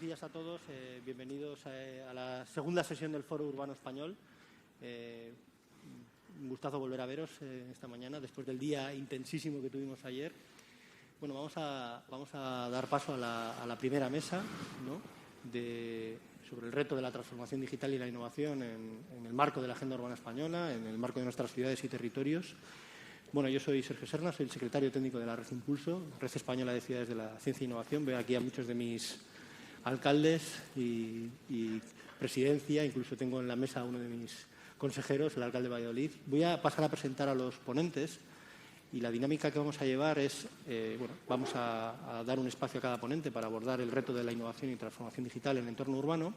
días a todos. Bienvenidos a la segunda sesión del Foro Urbano Español. Un gustazo volver a veros esta mañana, después del día intensísimo que tuvimos ayer. Bueno, vamos a dar paso a la primera mesa, ¿no?, sobre el reto de la transformación digital y la innovación en el marco de la Agenda Urbana Española, en el marco de nuestras ciudades y territorios. Bueno, yo soy Sergio Serna, soy el secretario técnico de la Red Impulso, Red Española de Ciudades de la Ciencia e Innovación. Veo aquí a muchos de mis alcaldes y presidencia, incluso tengo en la mesa a uno de mis consejeros, el alcalde de Valladolid. Voy a pasar a presentar a los ponentes y la dinámica que vamos a llevar es, vamos a dar un espacio a cada ponente para abordar el reto de la innovación y transformación digital en el entorno urbano,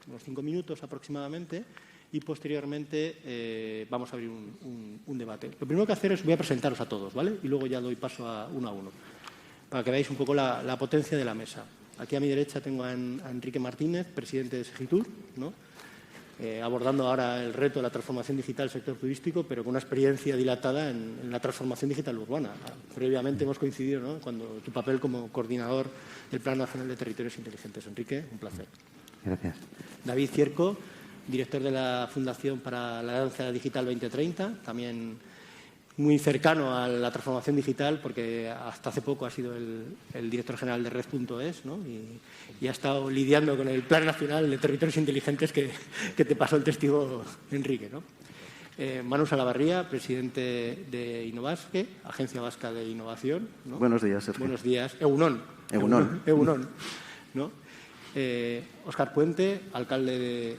unos 5 minutos aproximadamente, y posteriormente vamos a abrir un debate. Lo primero que hacer es, voy a presentaros a todos, ¿vale? Y luego ya doy paso a uno, para que veáis un poco la potencia de la mesa. Aquí a mi derecha tengo a Enrique Martínez, presidente de Segitur, ¿no?, abordando ahora el reto de la transformación digital del sector turístico, pero con una experiencia dilatada en la transformación digital urbana. Previamente hemos coincidido, ¿no?, cuando tu papel como coordinador del Plan Nacional de Territorios Inteligentes. Enrique, un placer. Gracias. David Cierco, director de la Fundación para la Alianza Digital 2030, también muy cercano a la transformación digital, porque hasta hace poco ha sido el director general de Red.es, ¿no?, y ha estado lidiando con el Plan Nacional de Territorios Inteligentes que te pasó el testigo Enrique, ¿no? Manu Salavarría, presidente de Innovasque, Agencia Vasca de Innovación, ¿no? Buenos días, Sergio. Buenos días. Egunon. ¿No? Óscar Puente, alcalde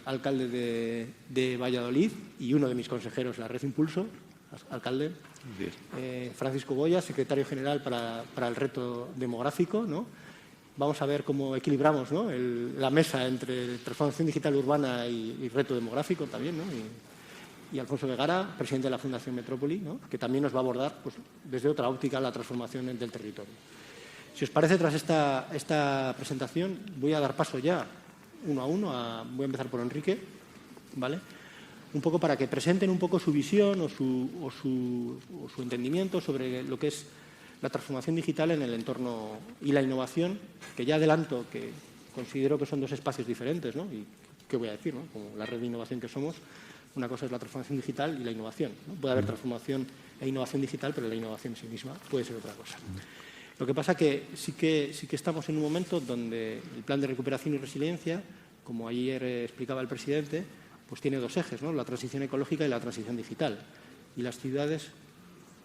de Valladolid y uno de mis consejeros, la Red Impulso. Alcalde. Francisco Goya, secretario general para el reto demográfico, ¿no? Vamos a ver cómo equilibramos, ¿no?, la mesa entre transformación digital urbana y reto demográfico también, ¿no? Y Alfonso Vegara, presidente de la Fundación Metrópoli, ¿no?, que también nos va a abordar, pues, desde otra óptica la transformación del territorio. Si os parece, tras esta presentación, voy a dar paso ya uno a uno. Voy a empezar por Enrique, ¿vale?, un poco para que presenten un poco su visión o su entendimiento sobre lo que es la transformación digital en el entorno y la innovación, que ya adelanto que considero que son dos espacios diferentes, ¿no? Y qué voy a decir, ¿no?, como la red de innovación que somos, una cosa es la transformación digital y la innovación, ¿no? Puede haber transformación e innovación digital, pero la innovación en sí misma puede ser otra cosa. Lo que pasa que sí que estamos en un momento donde el plan de recuperación y resiliencia, como ayer explicaba el presidente, pues tiene dos ejes, ¿no?, la transición ecológica y la transición digital. Y las ciudades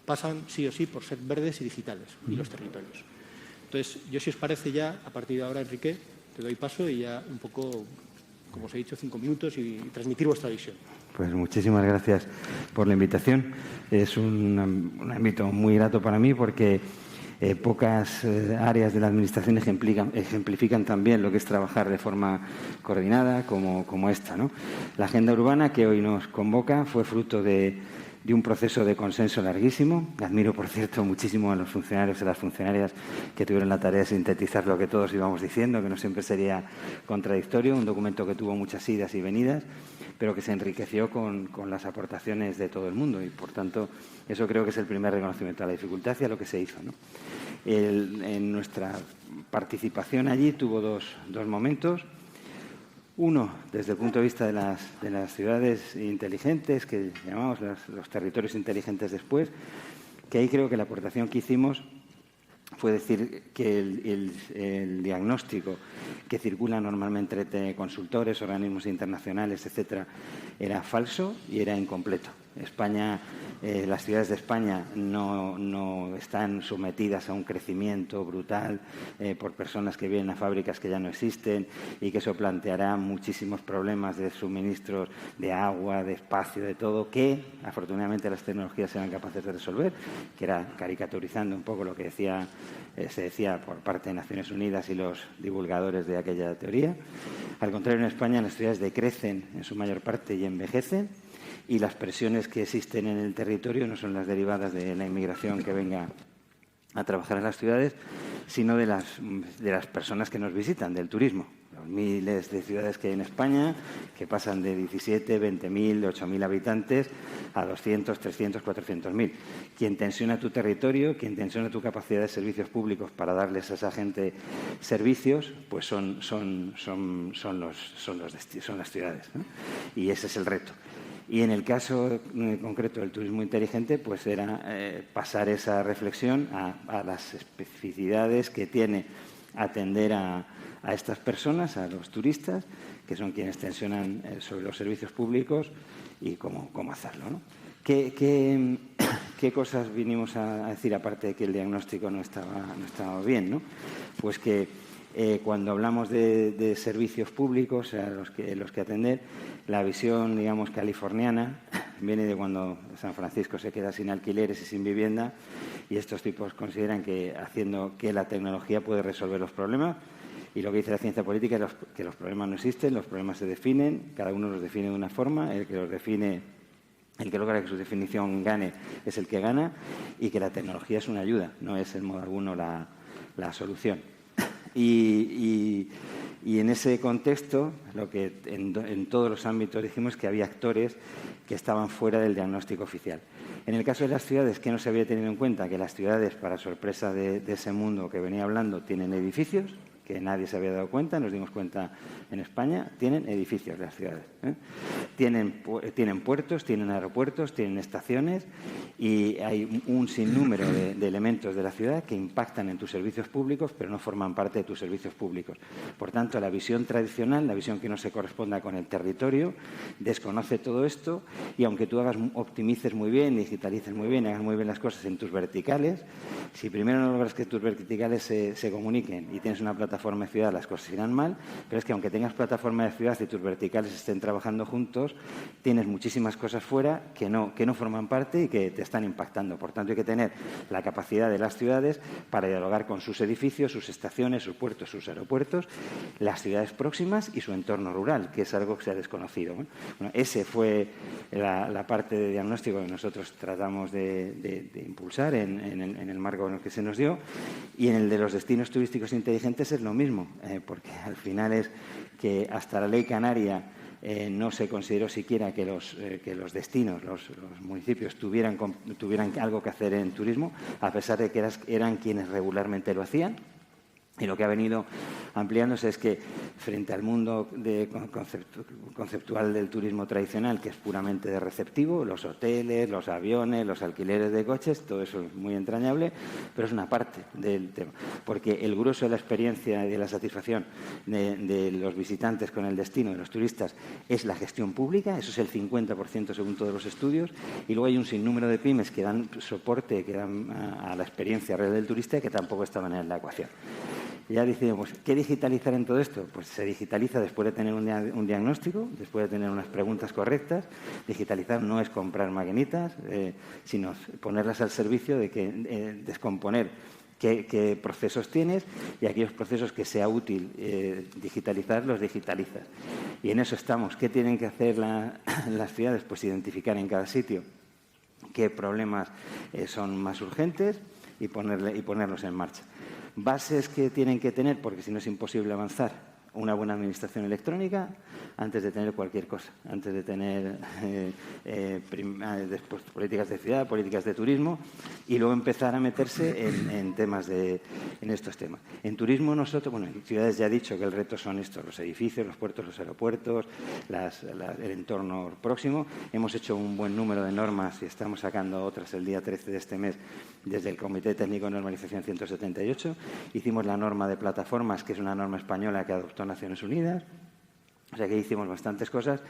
pasan sí o sí por ser verdes y digitales, y los territorios. Entonces, yo, si os parece, ya a partir de ahora, Enrique, te doy paso y ya un poco, como os he dicho, 5 minutos y transmitir vuestra visión. Pues muchísimas gracias por la invitación. Es un ámbito muy grato para mí porque pocas áreas de la Administración ejemplifican también lo que es trabajar de forma coordinada como esta, ¿no? La Agenda Urbana que hoy nos convoca fue fruto de un proceso de consenso larguísimo. Admiro, por cierto, muchísimo a los funcionarios y las funcionarias que tuvieron la tarea de sintetizar lo que todos íbamos diciendo, que no siempre sería contradictorio. Un documento que tuvo muchas idas y venidas, pero que se enriqueció con las aportaciones de todo el mundo y, por tanto, eso creo que es el primer reconocimiento a la dificultad y a lo que se hizo, ¿no? En nuestra participación allí tuvo dos momentos. Uno, desde el punto de vista de las ciudades inteligentes, que llamamos los territorios inteligentes después, que ahí creo que la aportación que hicimos fue decir que el diagnóstico que circula normalmente entre consultores, organismos internacionales, etcétera, era falso y era incompleto. España, las ciudades de España no están sometidas a un crecimiento brutal por personas que vienen a fábricas que ya no existen y que eso planteará muchísimos problemas de suministros de agua, de espacio, de todo, que afortunadamente las tecnologías serán capaces de resolver, que era caricaturizando un poco lo que se decía por parte de Naciones Unidas y los divulgadores de aquella teoría. Al contrario, en España las ciudades decrecen en su mayor parte y envejecen, y las presiones que existen en el territorio no son las derivadas de la inmigración que venga a trabajar en las ciudades, sino de las personas que nos visitan, del turismo. Los miles de ciudades que hay en España, que pasan de 17, 20.000, 8.000 habitantes a 200, 300, 400.000. Quien tensiona tu territorio, quien tensiona tu capacidad de servicios públicos para darles a esa gente servicios, pues son las ciudades, ¿no? Y ese es el reto. Y en el caso concreto del turismo inteligente, pues era pasar esa reflexión a las especificidades que tiene atender a estas personas, a los turistas, que son quienes tensionan sobre los servicios públicos y cómo hacerlo, ¿no? ¿Qué cosas vinimos a decir, aparte de que el diagnóstico no estaba bien, ¿no? Pues que cuando hablamos de servicios públicos a los que atender, la visión, digamos, californiana viene de cuando San Francisco se queda sin alquileres y sin vivienda, y estos tipos consideran que haciendo que la tecnología puede resolver los problemas. Y lo que dice la ciencia política es que los problemas no existen, los problemas se definen, cada uno los define de una forma, el que logra que su definición gane es el que gana, y que la tecnología es una ayuda, no es en modo alguno la solución. Y en ese contexto, lo que en todos los ámbitos dijimos que había actores que estaban fuera del diagnóstico oficial. En el caso de las ciudades, ¿qué no se había tenido en cuenta? Que las ciudades, para sorpresa de ese mundo que venía hablando, tienen edificios, que nadie se había dado cuenta, nos dimos cuenta en España, tienen edificios las ciudades, ¿eh? Tienen puertos, tienen aeropuertos, tienen estaciones, y hay un sinnúmero de elementos de la ciudad que impactan en tus servicios públicos, pero no forman parte de tus servicios públicos. Por tanto, la visión tradicional, la visión que no se corresponda con el territorio, desconoce todo esto, y aunque tú optimices muy bien, digitalices muy bien, hagas muy bien las cosas en tus verticales, si primero no logras que tus verticales se comuniquen y tienes una plataforma de ciudad, las cosas irán mal, pero es que aunque tengas plataforma de ciudad y tus verticales estén trabajando juntos, tienes muchísimas cosas fuera que no forman parte y que te están impactando. Por tanto, hay que tener la capacidad de las ciudades para dialogar con sus edificios, sus estaciones, sus puertos, sus aeropuertos, las ciudades próximas y su entorno rural, que es algo que se ha desconocido, ¿no? Bueno, ese fue la parte de diagnóstico que nosotros tratamos de impulsar en el marco en el que se nos dio, y en el de los destinos turísticos inteligentes es lo mismo, porque al final es que hasta la ley canaria no se consideró siquiera que los destinos, los municipios tuvieran algo que hacer en turismo, a pesar de que eran quienes regularmente lo hacían. Y lo que ha venido ampliándose es que, frente al mundo conceptual del turismo tradicional, que es puramente de receptivo, los hoteles, los aviones, los alquileres de coches, todo eso es muy entrañable, pero es una parte del tema. Porque el grueso de la experiencia y de la satisfacción de los visitantes con el destino, de los turistas, es la gestión pública, eso es el 50% según todos los estudios, y luego hay un sinnúmero de pymes que dan soporte, que dan a la experiencia real del turista, que tampoco estaban en la ecuación. Ya decidimos, ¿qué digitalizar en todo esto? Pues se digitaliza después de tener un diagnóstico, después de tener unas preguntas correctas. Digitalizar no es comprar maquinitas, sino ponerlas al servicio de descomponer qué procesos tienes, y aquellos procesos que sea útil digitalizar, los digitalizas. Y en eso estamos. ¿Qué tienen que hacer las ciudades? Pues identificar en cada sitio qué problemas son más urgentes y ponerlos en marcha. Bases que tienen que tener, porque si no es imposible avanzar: una buena administración electrónica antes de tener cualquier cosa, antes de tener después políticas de ciudad, políticas de turismo, y luego empezar a meterse en estos temas. En turismo nosotros, en ciudades ya he dicho que el reto son estos: los edificios, los puertos, los aeropuertos, el entorno próximo. Hemos hecho un buen número de normas y estamos sacando otras el día 13 de este mes desde el Comité Técnico de Normalización 178. Hicimos la norma de plataformas, que es una norma española que adoptó Naciones Unidas. O sea que hicimos bastantes cosas.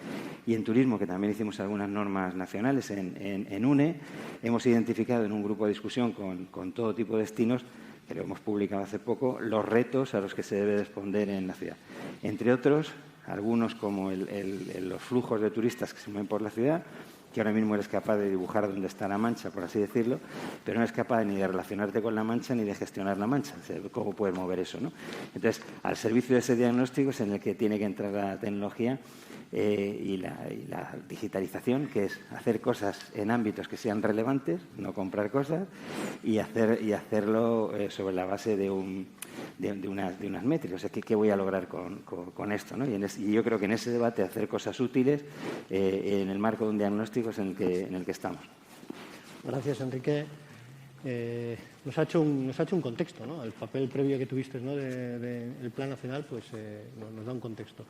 Y en turismo, que también hicimos algunas normas nacionales en UNE, hemos identificado en un grupo de discusión con todo tipo de destinos, que lo hemos publicado hace poco, los retos a los que se debe responder en la ciudad. Entre otros, algunos como los flujos de turistas que se mueven por la ciudad, que ahora mismo eres capaz de dibujar dónde está la mancha, por así decirlo, pero no eres capaz ni de relacionarte con la mancha ni de gestionar la mancha. O sea, ¿cómo puedes mover eso, ¿no? Entonces, al servicio de ese diagnóstico es en el que tiene que entrar la tecnología y la digitalización, que es hacer cosas en ámbitos que sean relevantes, no comprar cosas, y hacerlo sobre la base de unas métricas. O sea, ¿qué voy a lograr con esto, ¿no? Y yo creo que en ese debate hacer cosas útiles en el marco de un diagnóstico es en el que estamos. Gracias, Enrique. Nos ha hecho un contexto, ¿no? El papel previo que tuviste, ¿no? del Plan Nacional, pues nos da un contexto.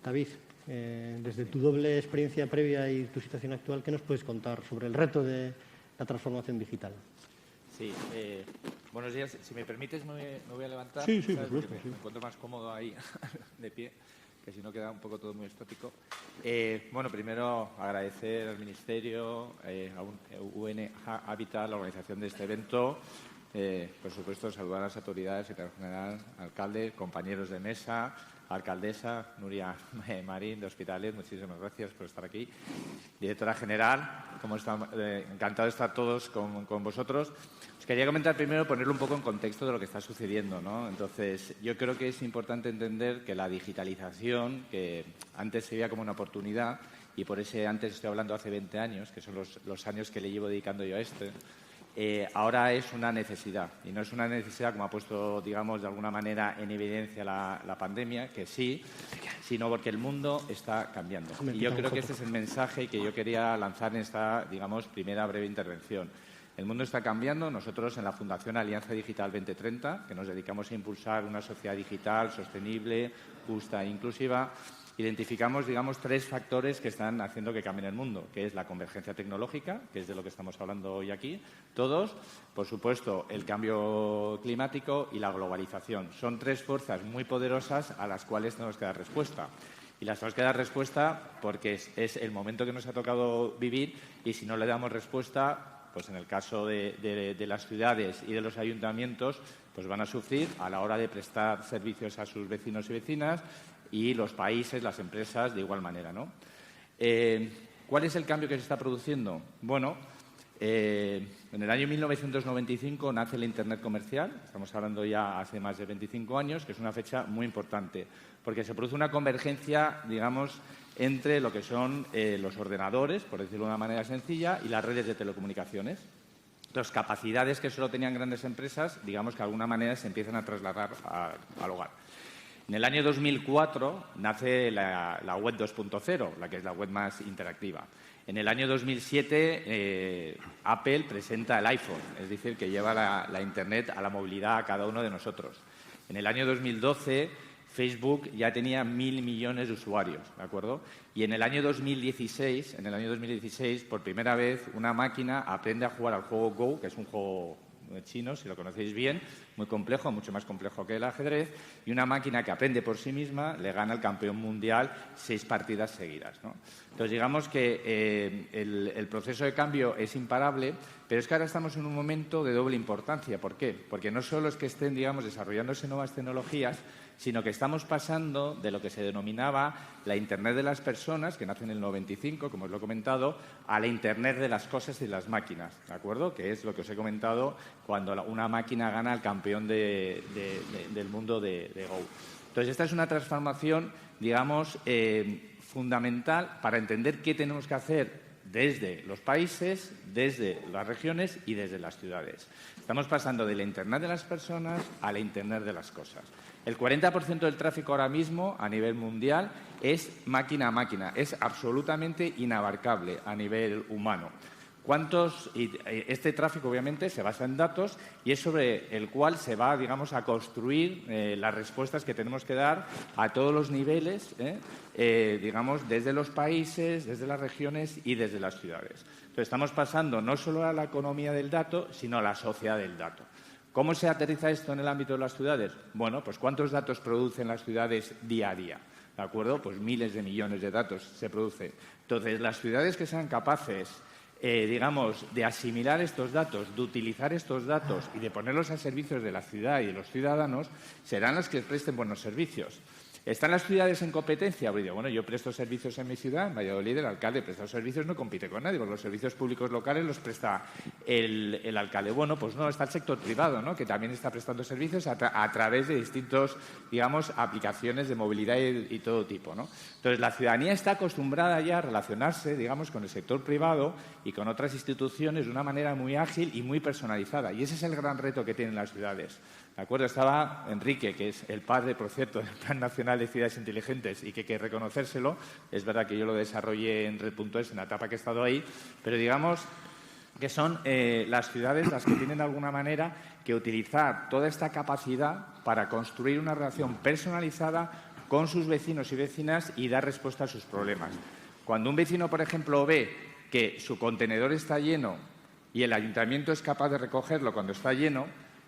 David, desde tu doble experiencia previa y tu situación actual, ¿qué nos puedes contar sobre el reto de la transformación digital? Sí, buenos días. Si me permites, me voy a levantar. Sí, por supuesto. Me encuentro más cómodo ahí, de pie, que si no queda un poco todo muy estático. Bueno, primero agradecer al Ministerio, a UN Habitat, la organización de este evento. Por supuesto, saludar a las autoridades, secretario general, alcalde, compañeros de mesa, alcaldesa Nuria Marín de Hospitalet, muchísimas gracias por estar aquí. Directora general, encantado de estar todos con vosotros. Os quería comentar primero, ponerlo un poco en contexto de lo que está sucediendo, ¿no? Entonces, yo creo que es importante entender que la digitalización, que antes se veía como una oportunidad, y por ese antes estoy hablando hace 20 años, que son los años que le llevo dedicando yo a ahora es una necesidad. Y no es una necesidad, como ha puesto, digamos, de alguna manera en evidencia la pandemia, que sí, sino porque el mundo está cambiando. Y yo creo que este es el mensaje que yo quería lanzar en esta, digamos, primera breve intervención. El mundo está cambiando. Nosotros, en la Fundación Alianza Digital 2030, que nos dedicamos a impulsar una sociedad digital sostenible, justa e inclusiva, identificamos, digamos, 3 factores que están haciendo que cambie el mundo, que es la convergencia tecnológica, que es de lo que estamos hablando hoy aquí, todos, por supuesto, el cambio climático y la globalización. Son 3 fuerzas muy poderosas a las cuales tenemos que dar respuesta. Y las tenemos que dar respuesta porque es el momento que nos ha tocado vivir, y si no le damos respuesta, pues en el caso de las ciudades y de los ayuntamientos, pues van a sufrir a la hora de prestar servicios a sus vecinos y vecinas, y los países, las empresas, de igual manera, ¿no? ¿Cuál es el cambio que se está produciendo? Bueno, en el año 1995 nace el Internet comercial. Estamos hablando ya hace más de 25 años, que es una fecha muy importante, porque se produce una convergencia, digamos, entre lo que son los ordenadores, por decirlo de una manera sencilla, y las redes de telecomunicaciones. Entonces, capacidades que solo tenían grandes empresas, digamos que de alguna manera se empiezan a trasladar al hogar. En el año 2004 nace la web 2.0, la que es la web más interactiva. En el año 2007 Apple presenta el iPhone, es decir, que lleva la Internet a la movilidad a cada uno de nosotros. En el año 2012 Facebook ya tenía 1.000 millones de usuarios, ¿de acuerdo? Y en el año 2016, por primera vez, una máquina aprende a jugar al juego Go, que es un juego chino, si lo conocéis bien, muy complejo, mucho más complejo que el ajedrez, y una máquina que aprende por sí misma le gana al campeón mundial 6 partidas seguidas, ¿no? Entonces, digamos que el proceso de cambio es imparable, pero es que ahora estamos en un momento de doble importancia. ¿Por qué? Porque no solo es que estén, digamos, desarrollándose nuevas tecnologías, sino que estamos pasando de lo que se denominaba la Internet de las personas, que nace en el 95, como os lo he comentado, a la Internet de las cosas y las máquinas, ¿de acuerdo? Que es lo que os he comentado cuando una máquina gana al campeón del mundo de Go. Entonces, esta es una transformación, digamos, fundamental para entender qué tenemos que hacer desde los países, desde las regiones y desde las ciudades. Estamos pasando de la Internet de las personas a la Internet de las cosas. El 40% del tráfico ahora mismo a nivel mundial es máquina a máquina. Es absolutamente inabarcable a nivel humano. Este tráfico, obviamente, se basa en datos y es sobre el cual se va, digamos, a construir las respuestas que tenemos que dar a todos los niveles, digamos, desde los países, desde las regiones y desde las ciudades. Entonces, estamos pasando no solo a la economía del dato, sino a la sociedad del dato. ¿Cómo se aterriza esto en el ámbito de las ciudades? Bueno, pues ¿cuántos datos producen las ciudades día a día? ¿De acuerdo? Pues miles de millones de datos se producen. Entonces, las ciudades que sean capaces, digamos, de asimilar estos datos, de utilizar estos datos y de ponerlos al servicio de la ciudad y de los ciudadanos, serán las que presten buenos servicios. ¿Están las ciudades en competencia? Pues digo, bueno, yo presto servicios en mi ciudad, en Valladolid, el alcalde presta los servicios, no compite con nadie, porque los servicios públicos locales los presta el alcalde. Bueno, pues no, está el sector privado, ¿no?, que también está prestando servicios a través de distintos, digamos, aplicaciones de movilidad y todo tipo, ¿no? Entonces, la ciudadanía está acostumbrada ya a relacionarse, digamos, con el sector privado y con otras instituciones de una manera muy ágil y muy personalizada. Y ese es el gran reto que tienen las ciudades. ¿De acuerdo? Estaba Enrique, que es el padre, por cierto, del Plan Nacional de Ciudades Inteligentes y que hay que reconocérselo. Es verdad que yo lo desarrollé en Red.es en la etapa que he estado ahí, pero digamos que son las ciudades las que tienen de alguna manera que utilizar toda esta capacidad para construir una relación personalizada con sus vecinos y vecinas y dar respuesta a sus problemas. Cuando un vecino, por ejemplo, ve que su contenedor está lleno y el ayuntamiento es capaz de recogerlo cuando está lleno,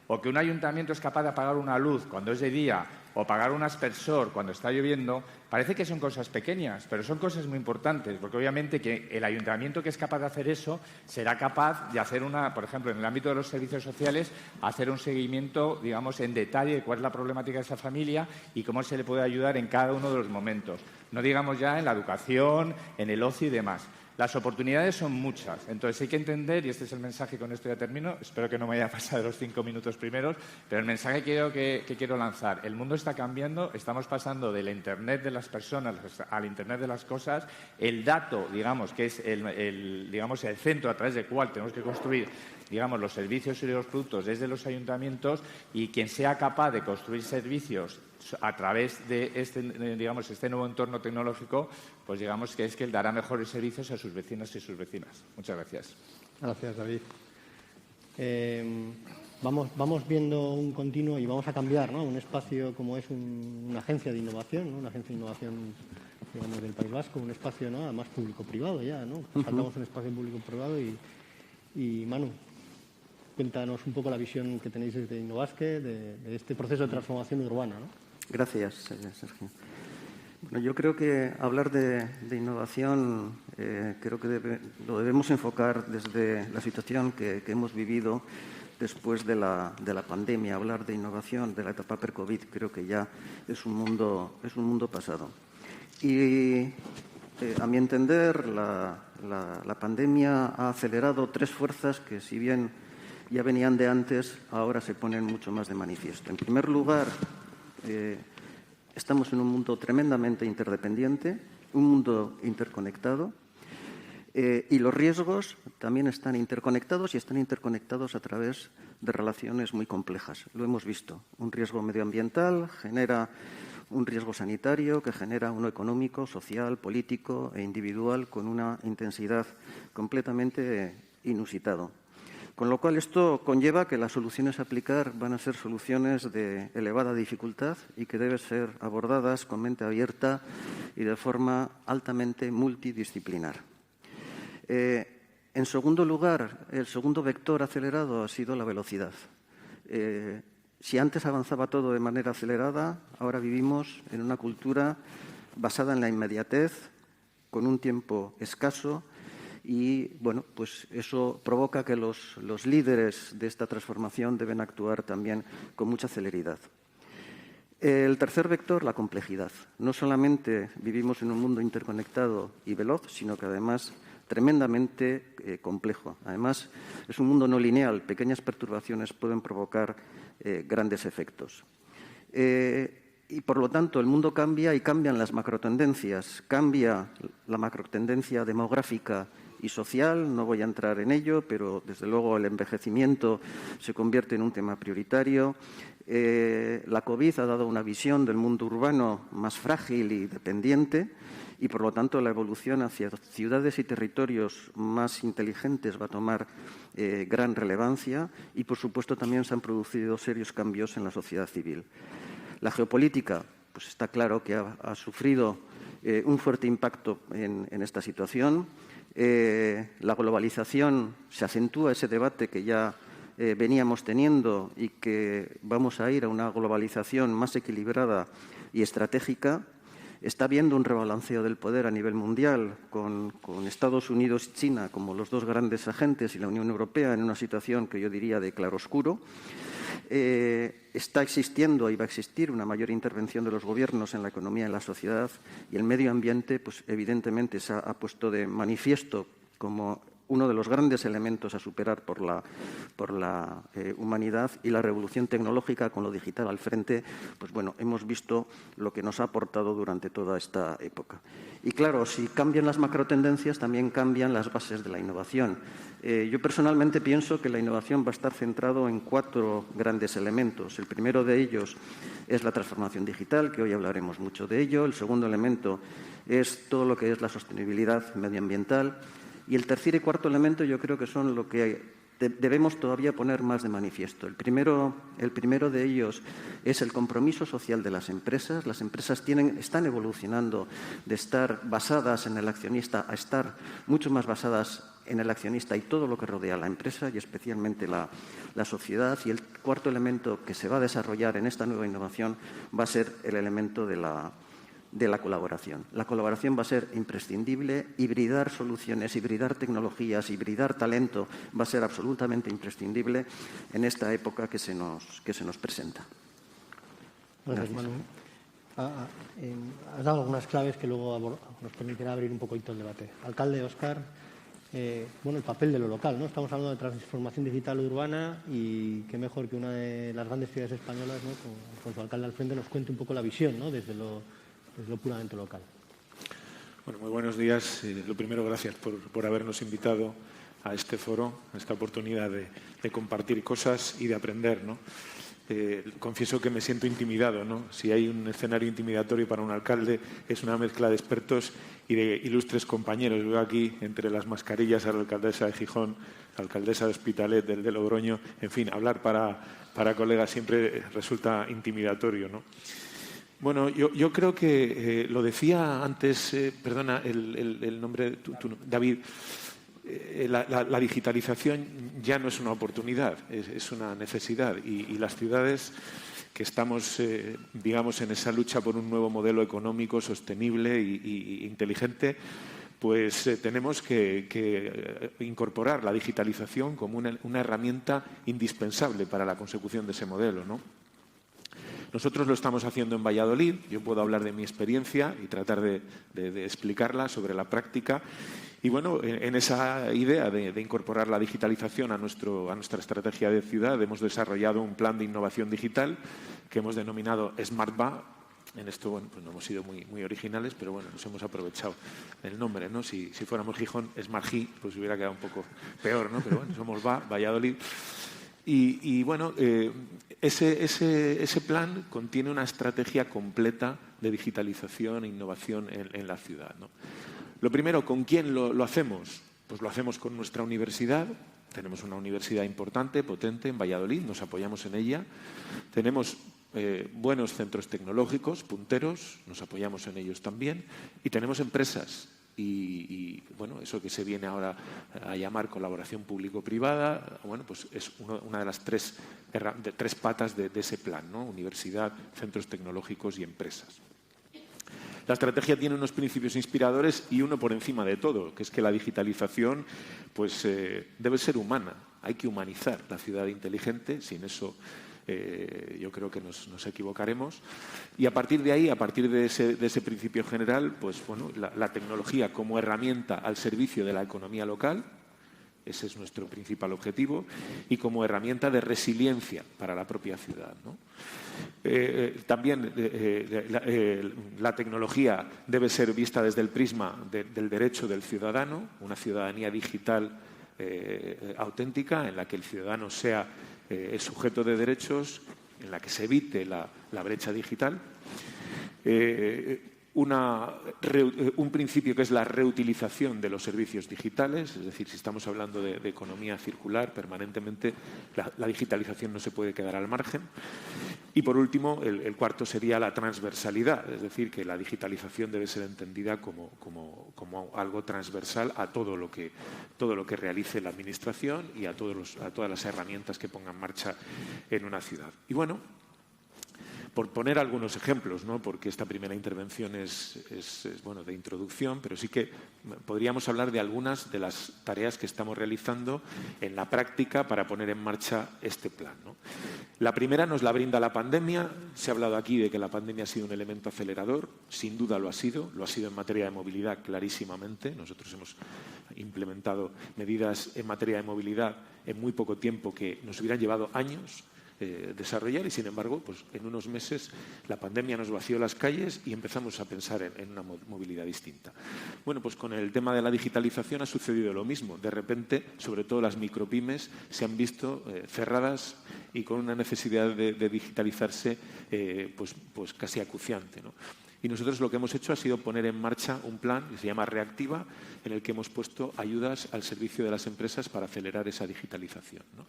o que un ayuntamiento es capaz de apagar una luz cuando es de día o pagar un aspersor cuando está lloviendo, parece que son cosas pequeñas, pero son cosas muy importantes, porque obviamente que el ayuntamiento que es capaz de hacer eso será capaz de hacer por ejemplo, en el ámbito de los servicios sociales, hacer un seguimiento, digamos, en detalle de cuál es la problemática de esa familia y cómo se le puede ayudar en cada uno de los momentos. No digamos ya en la educación, en el ocio y demás. Las oportunidades son muchas, entonces hay que entender, y este es el mensaje, con esto ya termino, espero que no me haya pasado de los 5 minutos primeros, pero el mensaje que quiero lanzar: el mundo está cambiando, estamos pasando del Internet de las personas al Internet de las cosas, el dato, digamos, que es el centro a través del cual tenemos que construir, digamos, los servicios y los productos desde los ayuntamientos, y quien sea capaz de construir servicios a través de este nuevo entorno tecnológico, pues digamos que es que él dará mejores servicios a sus vecinos y sus vecinas. Muchas gracias. Gracias, David. Vamos viendo un continuo y vamos a cambiar, ¿no?, un espacio como es una agencia de innovación, ¿no?, una agencia de innovación, digamos, del País Vasco, un espacio, ¿no?, además público-privado ya, ¿no? Saltamos un espacio público-privado y Manu, cuéntanos un poco la visión que tenéis desde Innovasque de este proceso de transformación urbana, ¿no? Gracias, Sergio. Bueno, yo creo que hablar de innovación creo que lo debemos enfocar desde la situación que hemos vivido después de la pandemia. Hablar de innovación de la etapa pre-COVID creo que ya es un mundo pasado. Y a mi entender, la pandemia ha acelerado 3 fuerzas que, si bien ya venían de antes, ahora se ponen mucho más de manifiesto. En primer lugar, estamos en un mundo tremendamente interdependiente, un mundo interconectado, y los riesgos también están interconectados, y están interconectados a través de relaciones muy complejas. Lo hemos visto. Un riesgo medioambiental genera un riesgo sanitario, que genera uno económico, social, político e individual, con una intensidad completamente inusitado. Con lo cual, esto conlleva que las soluciones a aplicar van a ser soluciones de elevada dificultad y que deben ser abordadas con mente abierta y de forma altamente multidisciplinar. En segundo lugar, el segundo vector acelerado ha sido la velocidad. Si antes avanzaba todo de manera acelerada, ahora vivimos en una cultura basada en la inmediatez, con un tiempo escaso. Y, bueno, pues eso provoca que los líderes de esta transformación deben actuar también con mucha celeridad. El tercer vector, la complejidad. No solamente vivimos en un mundo interconectado y veloz, sino que además tremendamente complejo. Además, es un mundo no lineal. Pequeñas perturbaciones pueden provocar grandes efectos. Y, por lo tanto, el mundo cambia y cambian las macrotendencias. Cambia la macrotendencia demográfica y social, no voy a entrar en ello, pero desde luego el envejecimiento se convierte en un tema prioritario. La COVID ha dado una visión del mundo urbano más frágil y dependiente, y por lo tanto la evolución hacia ciudades y territorios más inteligentes va a tomar gran relevancia, y por supuesto también se han producido serios cambios en la sociedad civil. La geopolítica, pues está claro que ha sufrido un fuerte impacto en esta situación. La globalización se acentúa, ese debate que ya veníamos teniendo, y que vamos a ir a una globalización más equilibrada y estratégica. Está habiendo un rebalanceo del poder a nivel mundial, con Estados Unidos y China como los dos grandes agentes y la Unión Europea en una situación que yo diría de claroscuro. está existiendo y va a existir una mayor intervención de los gobiernos en la economía y en la sociedad, y el medio ambiente, pues evidentemente se ha puesto de manifiesto como uno de los grandes elementos a superar por la humanidad, y la revolución tecnológica con lo digital al frente, pues bueno, hemos visto lo que nos ha aportado durante toda esta época. Y claro, si cambian las macrotendencias, también cambian las bases de la innovación. Yo personalmente pienso que la innovación va a estar centrado en 4 grandes elementos. El primero de ellos es la transformación digital, que hoy hablaremos mucho de ello. El segundo elemento es todo lo que es la sostenibilidad medioambiental. Y el tercer y cuarto elemento yo creo que son lo que debemos todavía poner más de manifiesto. El primero de ellos es el compromiso social de las empresas. Las empresas están evolucionando de estar basadas en el accionista a estar mucho más basadas en el accionista y todo lo que rodea a la empresa, y especialmente la sociedad. Y el cuarto elemento que se va a desarrollar en esta nueva innovación va a ser el elemento de la colaboración. La colaboración va a ser imprescindible. Hibridar soluciones, hibridar tecnologías, hibridar talento va a ser absolutamente imprescindible en esta época que se nos presenta. Gracias, Manu. Has dado algunas claves que luego nos permitirá abrir un poquito el debate. Alcalde, Óscar, el papel de lo local, ¿no? Estamos hablando de transformación digital urbana, y qué mejor que una de las grandes ciudades españolas, ¿no?, con su alcalde al frente, nos cuente un poco la visión, ¿no?, desde lo puramente local. Bueno, muy buenos días. Lo primero, gracias por habernos invitado a este foro, a esta oportunidad de compartir cosas y de aprender, ¿no? Confieso que me siento intimidado, ¿no? Si hay un escenario intimidatorio para un alcalde, es una mezcla de expertos y de ilustres compañeros. Veo aquí, entre las mascarillas, a la alcaldesa de Gijón, la alcaldesa de Hospitalet, de Logroño. En fin, hablar para colegas siempre resulta intimidatorio, ¿no? Bueno, yo creo que lo decía antes, perdona el nombre, David, la digitalización ya no es una oportunidad, es una necesidad, y las ciudades que estamos, digamos, en esa lucha por un nuevo modelo económico sostenible e inteligente, pues tenemos que incorporar la digitalización como una herramienta indispensable para la consecución de ese modelo, ¿no? Nosotros lo estamos haciendo en Valladolid. Yo puedo hablar de mi experiencia y tratar de explicarla sobre la práctica. Y bueno, en esa idea de incorporar la digitalización a nuestra estrategia de ciudad, hemos desarrollado un plan de innovación digital que hemos denominado SmartBA. En esto, bueno, pues no hemos sido muy originales, pero bueno, nos hemos aprovechado el nombre, ¿no? Si fuéramos Gijón, SmartGi, pues hubiera quedado un poco peor, ¿no? Pero bueno, somos Valladolid. Y bueno, ese plan contiene una estrategia completa de digitalización e innovación en la ciudad, ¿no? Lo primero, ¿con quién lo hacemos? Pues lo hacemos con nuestra universidad. Tenemos una universidad importante, potente, en Valladolid, nos apoyamos en ella. Tenemos buenos centros tecnológicos, punteros, nos apoyamos en ellos también. Y tenemos empresas. Y bueno, eso que se viene ahora a llamar colaboración público-privada, bueno, pues es una de las tres patas de ese plan, ¿no? Universidad, centros tecnológicos y empresas. La estrategia tiene unos principios inspiradores y uno por encima de todo, que es que la digitalización pues, debe ser humana. Hay que humanizar la ciudad inteligente, sin eso yo creo que nos equivocaremos. Y a partir de ahí, a partir de ese principio general, pues bueno, la tecnología como herramienta al servicio de la economía local, ese es nuestro principal objetivo, y como herramienta de resiliencia para la propia ciudad, ¿no? También la tecnología debe ser vista desde el prisma del derecho del ciudadano, una ciudadanía digital auténtica en la que el ciudadano sea el sujeto de derechos, en la que se evite la brecha digital. Un principio que es la reutilización de los servicios digitales, es decir, si estamos hablando de economía circular permanentemente, la digitalización no se puede quedar al margen. Y por último, el cuarto sería la transversalidad, es decir, que la digitalización debe ser entendida como algo transversal a todo lo que realice la Administración y a todas las herramientas que ponga en marcha en una ciudad. Y bueno, Por poner algunos ejemplos, ¿no? Porque esta primera intervención es bueno, de introducción, pero sí que podríamos hablar de algunas de las tareas que estamos realizando en la práctica para poner en marcha este plan, ¿no? La primera nos la brinda la pandemia. Se ha hablado aquí de que la pandemia ha sido un elemento acelerador. Sin duda lo ha sido en materia de movilidad clarísimamente. Nosotros hemos implementado medidas en materia de movilidad en muy poco tiempo que nos hubieran llevado años desarrollar, y sin embargo, pues en unos meses la pandemia nos vació las calles y empezamos a pensar en una movilidad distinta. Bueno, pues con el tema de la digitalización ha sucedido lo mismo. De repente, sobre todo las micropymes se han visto cerradas y con una necesidad de digitalizarse pues casi acuciante, ¿no? Y nosotros lo que hemos hecho ha sido poner en marcha un plan que se llama Reactiva, en el que hemos puesto ayudas al servicio de las empresas para acelerar esa digitalización, ¿no?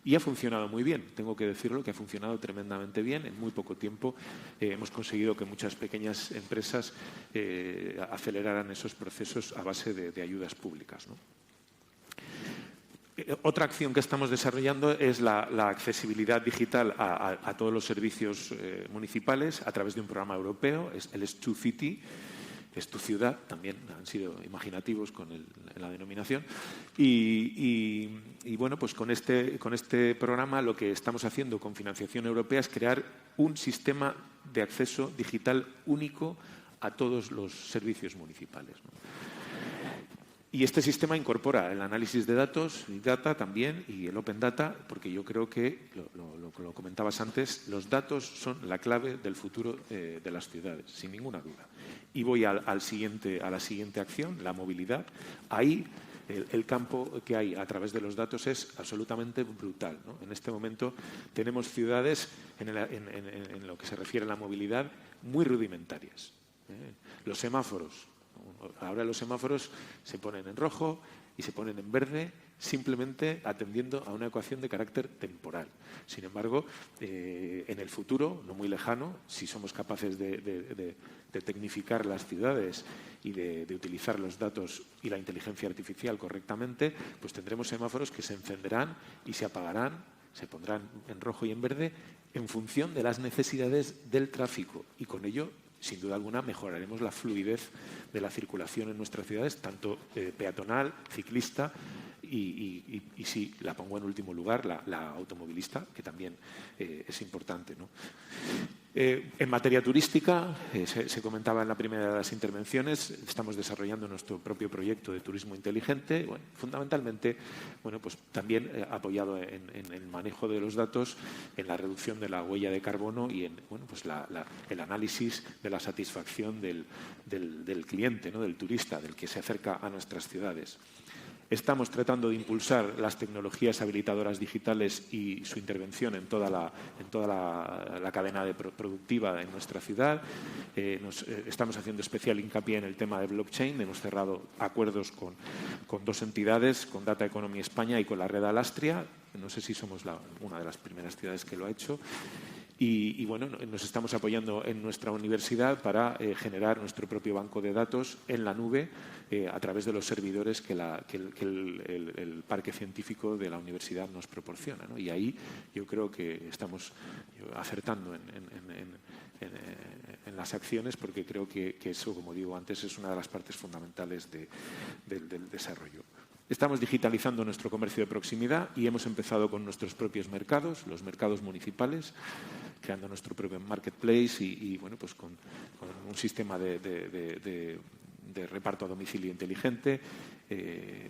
Y ha funcionado muy bien, tengo que decirlo, que ha funcionado tremendamente bien. En muy poco tiempo hemos conseguido que muchas pequeñas empresas aceleraran esos procesos a base de ayudas públicas, ¿no? Otra acción que estamos desarrollando es la accesibilidad digital a todos los servicios municipales a través de un programa europeo, el Es Tu City, es tu ciudad, también han sido imaginativos con la denominación. Y bueno, pues con este programa lo que estamos haciendo con financiación europea es crear un sistema de acceso digital único a todos los servicios municipales, ¿no? Y este sistema incorpora el análisis de datos, Big Data también, y el Open Data, porque yo creo que, lo comentabas antes, los datos son la clave del futuro de las ciudades, sin ninguna duda. Y voy a la siguiente acción, la movilidad. Ahí el campo que hay a través de los datos es absolutamente brutal, ¿no? En este momento tenemos ciudades, en lo que se refiere a la movilidad, muy rudimentarias. Los semáforos. Ahora los semáforos se ponen en rojo y se ponen en verde simplemente atendiendo a una ecuación de carácter temporal. Sin embargo, en el futuro, no muy lejano, si somos capaces de tecnificar las ciudades y de utilizar los datos y la inteligencia artificial correctamente, pues tendremos semáforos que se encenderán y se apagarán, se pondrán en rojo y en verde en función de las necesidades del tráfico, y con ello, sin duda alguna, mejoraremos la fluidez de la circulación en nuestras ciudades, tanto peatonal, ciclista y sí, la pongo en último lugar, la automovilista, que también es importante, ¿no? En materia turística, se comentaba en la primera de las intervenciones, estamos desarrollando nuestro propio proyecto de turismo inteligente, bueno, fundamentalmente, bueno, pues también apoyado en el manejo de los datos, en la reducción de la huella de carbono y en, bueno, pues el análisis de la satisfacción del cliente, ¿no? Del turista, del que se acerca a nuestras ciudades. Estamos tratando de impulsar las tecnologías habilitadoras digitales y su intervención en toda la cadena productiva en nuestra ciudad. Estamos haciendo especial hincapié en el tema de blockchain. Hemos cerrado acuerdos con dos entidades, con Data Economy España y con la red Alastria. No sé si somos una de las primeras ciudades que lo ha hecho. Y bueno, nos estamos apoyando en nuestra universidad para generar nuestro propio banco de datos en la nube a través de los servidores que el parque científico de la universidad nos proporciona, ¿no? Y ahí yo creo que estamos acertando en las acciones, porque creo que eso, como digo antes, es una de las partes fundamentales del desarrollo. Estamos digitalizando nuestro comercio de proximidad y hemos empezado con nuestros propios mercados, los mercados municipales, creando nuestro propio marketplace y bueno, pues con un sistema de reparto a domicilio inteligente.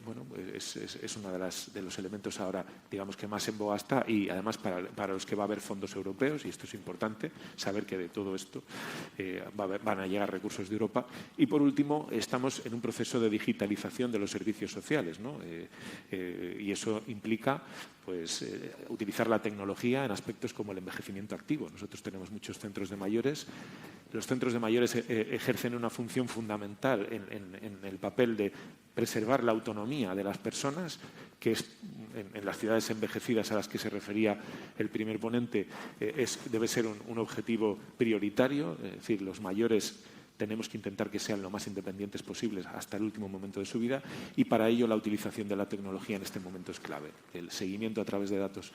Bueno, es uno de los elementos ahora, digamos, que más en boga está, y además para los que va a haber fondos europeos, y esto es importante, saber que de todo esto van a llegar recursos de Europa. Y por último, estamos en un proceso de digitalización de los servicios sociales, ¿no? Y eso implica pues utilizar la tecnología en aspectos como el envejecimiento activo. Nosotros tenemos muchos centros de mayores. Los centros de mayores ejercen una función fundamental en el papel de preservar la autonomía de las personas, que es en las ciudades envejecidas a las que se refería el primer ponente, debe ser un objetivo prioritario. Es decir, los mayores tenemos que intentar que sean lo más independientes posibles hasta el último momento de su vida, y para ello la utilización de la tecnología en este momento es clave. El seguimiento a través de datos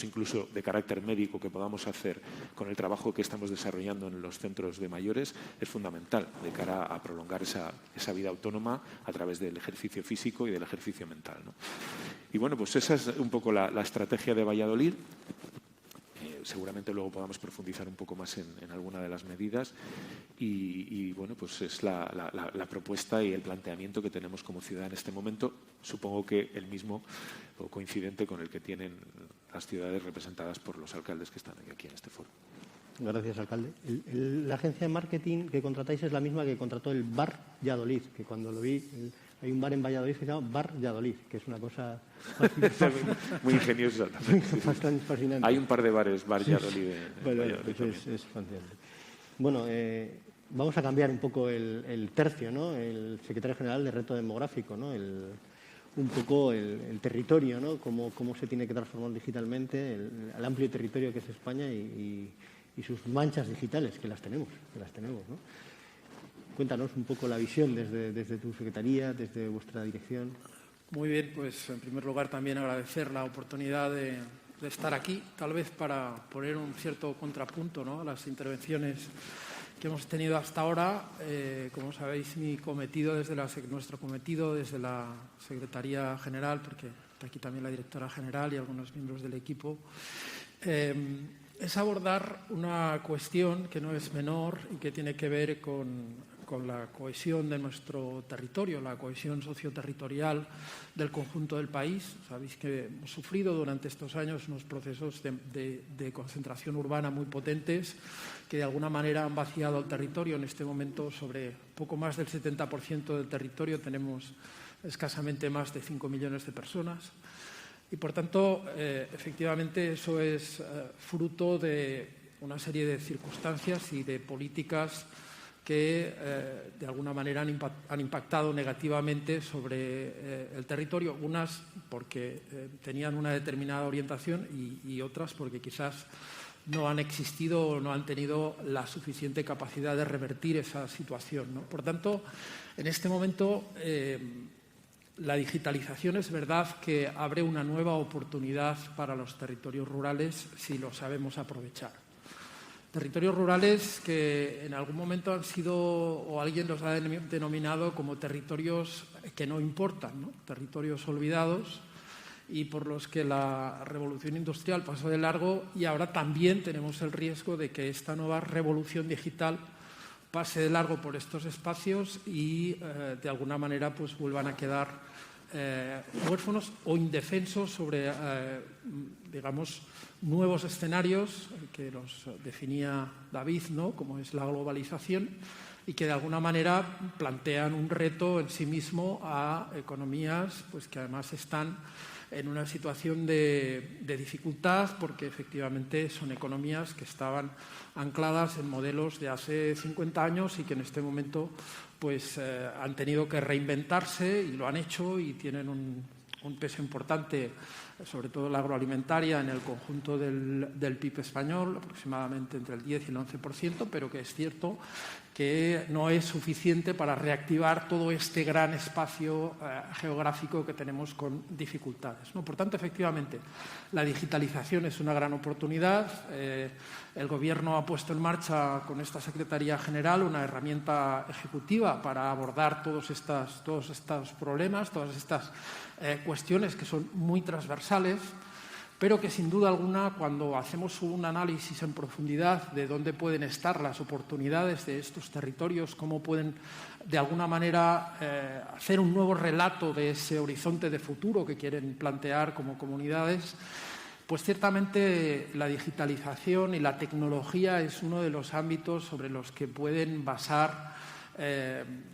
incluso de carácter médico que podamos hacer con el trabajo que estamos desarrollando en los centros de mayores es fundamental de cara a prolongar esa vida autónoma a través del ejercicio físico y del ejercicio mental, ¿no? Y bueno, pues esa es un poco la estrategia de Valladolid. Seguramente luego podamos profundizar un poco más en alguna de las medidas y bueno, pues es la propuesta y el planteamiento que tenemos como ciudad en este momento, supongo que el mismo o coincidente con el que tienen las ciudades representadas por los alcaldes que están aquí en este foro. Gracias, alcalde. La agencia de marketing que contratáis es la misma que contrató el Bar Valladolid, que cuando lo vi, hay un bar en Valladolid que se llama Bar Valladolid, que es una cosa muy ingeniosa. Fascinante. Hay un par de bares, Bar Valladolid. Bueno, pues es fascinante. Bueno, vamos a cambiar un poco el tercio, ¿no? El secretario general de Reto Demográfico, ¿no? Un poco el territorio, ¿no? Cómo se tiene que transformar digitalmente, el amplio territorio que es España y sus manchas digitales, que las tenemos, ¿no? Cuéntanos un poco la visión desde tu secretaría, desde vuestra dirección. Muy bien, pues en primer lugar también agradecer la oportunidad de estar aquí, tal vez para poner un cierto contrapunto, ¿no?, a las intervenciones que hemos tenido hasta ahora. Como sabéis, nuestro cometido desde la Secretaría General, porque está aquí también la Directora General y algunos miembros del equipo, es abordar una cuestión que no es menor y que tiene que ver con la cohesión de nuestro territorio, la cohesión socioterritorial del conjunto del país. Sabéis que hemos sufrido durante estos años unos procesos de concentración urbana muy potentes que de alguna manera han vaciado el territorio. En este momento, sobre poco más del 70% del territorio, tenemos escasamente más de 5 millones de personas. Y, por tanto, efectivamente, eso es fruto de una serie de circunstancias y de políticas que, de alguna manera, han impactado negativamente sobre el territorio, unas porque tenían una determinada orientación y otras porque quizás no han existido o no han tenido la suficiente capacidad de revertir esa situación, ¿no? Por tanto, en este momento, la digitalización es verdad que abre una nueva oportunidad para los territorios rurales si lo sabemos aprovechar. Territorios rurales que en algún momento han sido, o alguien los ha denominado como territorios que no importan, ¿no?, territorios olvidados, y por los que la revolución industrial pasó de largo, y ahora también tenemos el riesgo de que esta nueva revolución digital pase de largo por estos espacios y de alguna manera pues vuelvan a quedar huérfanos o indefensos sobre, digamos, nuevos escenarios que los definía David, ¿no?, como es la globalización, y que de alguna manera plantean un reto en sí mismo a economías pues que además están en una situación de dificultad, porque efectivamente son economías que estaban ancladas en modelos de hace 50 años y que en este momento pues han tenido que reinventarse, y lo han hecho, y tienen un peso importante, sobre todo la agroalimentaria, en el conjunto del PIB español, aproximadamente entre el 10 y el 11%, pero que es cierto que no es suficiente para reactivar todo este gran espacio geográfico que tenemos con dificultades, ¿no? Por tanto, efectivamente, la digitalización es una gran oportunidad. El Gobierno ha puesto en marcha con esta Secretaría General una herramienta ejecutiva para abordar todos estos problemas, todas estas cuestiones que son muy transversales, pero que sin duda alguna, cuando hacemos un análisis en profundidad de dónde pueden estar las oportunidades de estos territorios, cómo pueden de alguna manera hacer un nuevo relato de ese horizonte de futuro que quieren plantear como comunidades, pues ciertamente la digitalización y la tecnología es uno de los ámbitos sobre los que pueden basar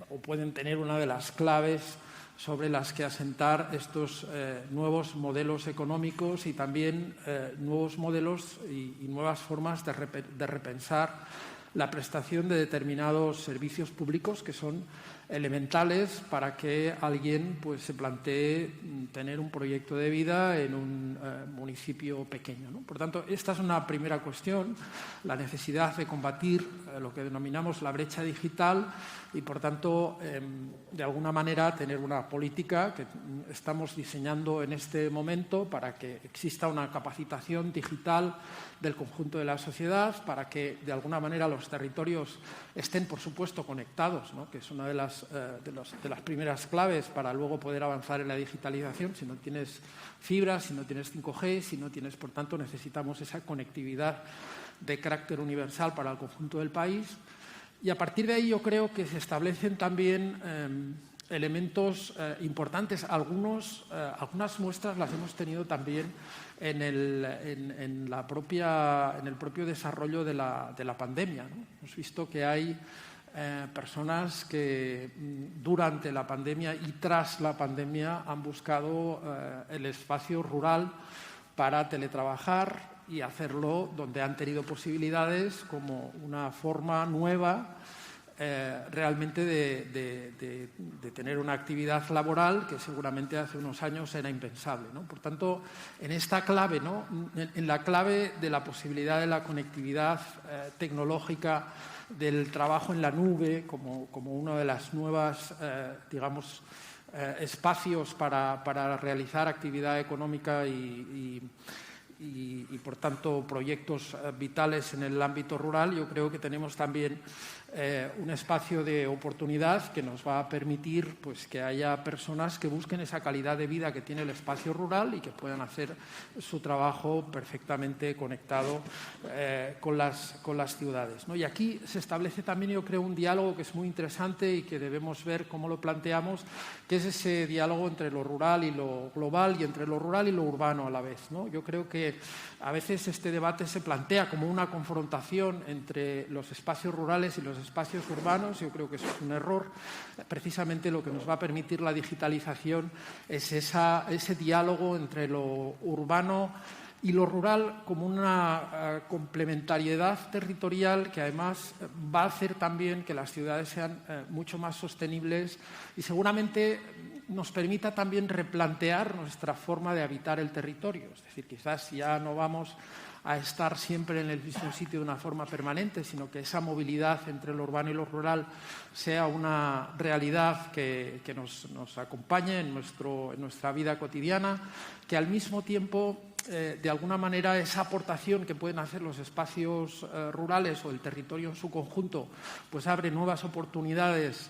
o pueden tener una de las claves sobre las que asentar estos nuevos modelos económicos y también nuevos modelos y nuevas formas de repensar la prestación de determinados servicios públicos que son elementales para que alguien pues, se plantee tener un proyecto de vida en un municipio pequeño, ¿no? Por tanto, esta es una primera cuestión, la necesidad de combatir lo que denominamos la brecha digital y, por tanto, de alguna manera tener una política que estamos diseñando en este momento para que exista una capacitación digital del conjunto de la sociedad, para que de alguna manera los territorios estén, por supuesto, conectados, ¿no? Que es una de las primeras claves para luego poder avanzar en la digitalización. Si no tienes fibra, si no tienes 5G, si no tienes, por tanto, necesitamos esa conectividad de carácter universal para el conjunto del país. Y a partir de ahí yo creo que se establecen también elementos importantes. Algunas muestras las hemos tenido también en el propio desarrollo de la pandemia, ¿no? Hemos visto que hay personas que durante la pandemia y tras la pandemia han buscado el espacio rural para teletrabajar y hacerlo donde han tenido posibilidades como una forma nueva realmente de tener una actividad laboral que seguramente hace unos años era impensable, ¿no? Por tanto, en esta clave, ¿no? En la clave de la posibilidad de la conectividad tecnológica, del trabajo en la nube como una de las nuevas, espacios para realizar actividad económica y, por tanto, proyectos vitales en el ámbito rural, yo creo que tenemos también un espacio de oportunidad que nos va a permitir pues, que haya personas que busquen esa calidad de vida que tiene el espacio rural y que puedan hacer su trabajo perfectamente conectado con las ciudades, ¿no? Y aquí se establece también, yo creo, un diálogo que es muy interesante y que debemos ver cómo lo planteamos, que es ese diálogo entre lo rural y lo global y entre lo rural y lo urbano a la vez, ¿no? Yo creo que a veces este debate se plantea como una confrontación entre los espacios rurales y los espacios urbanos. Yo creo que eso es un error. Precisamente lo que nos va a permitir la digitalización es ese diálogo entre lo urbano y lo rural como una complementariedad territorial que además va a hacer también que las ciudades sean mucho más sostenibles y seguramente nos permita también replantear nuestra forma de habitar el territorio. Es decir, quizás ya no vamos a estar siempre en el mismo sitio de una forma permanente, sino que esa movilidad entre lo urbano y lo rural sea una realidad que nos acompañe en nuestra vida cotidiana, que al mismo tiempo, de alguna manera, esa aportación que pueden hacer los espacios rurales o el territorio en su conjunto, pues abre nuevas oportunidades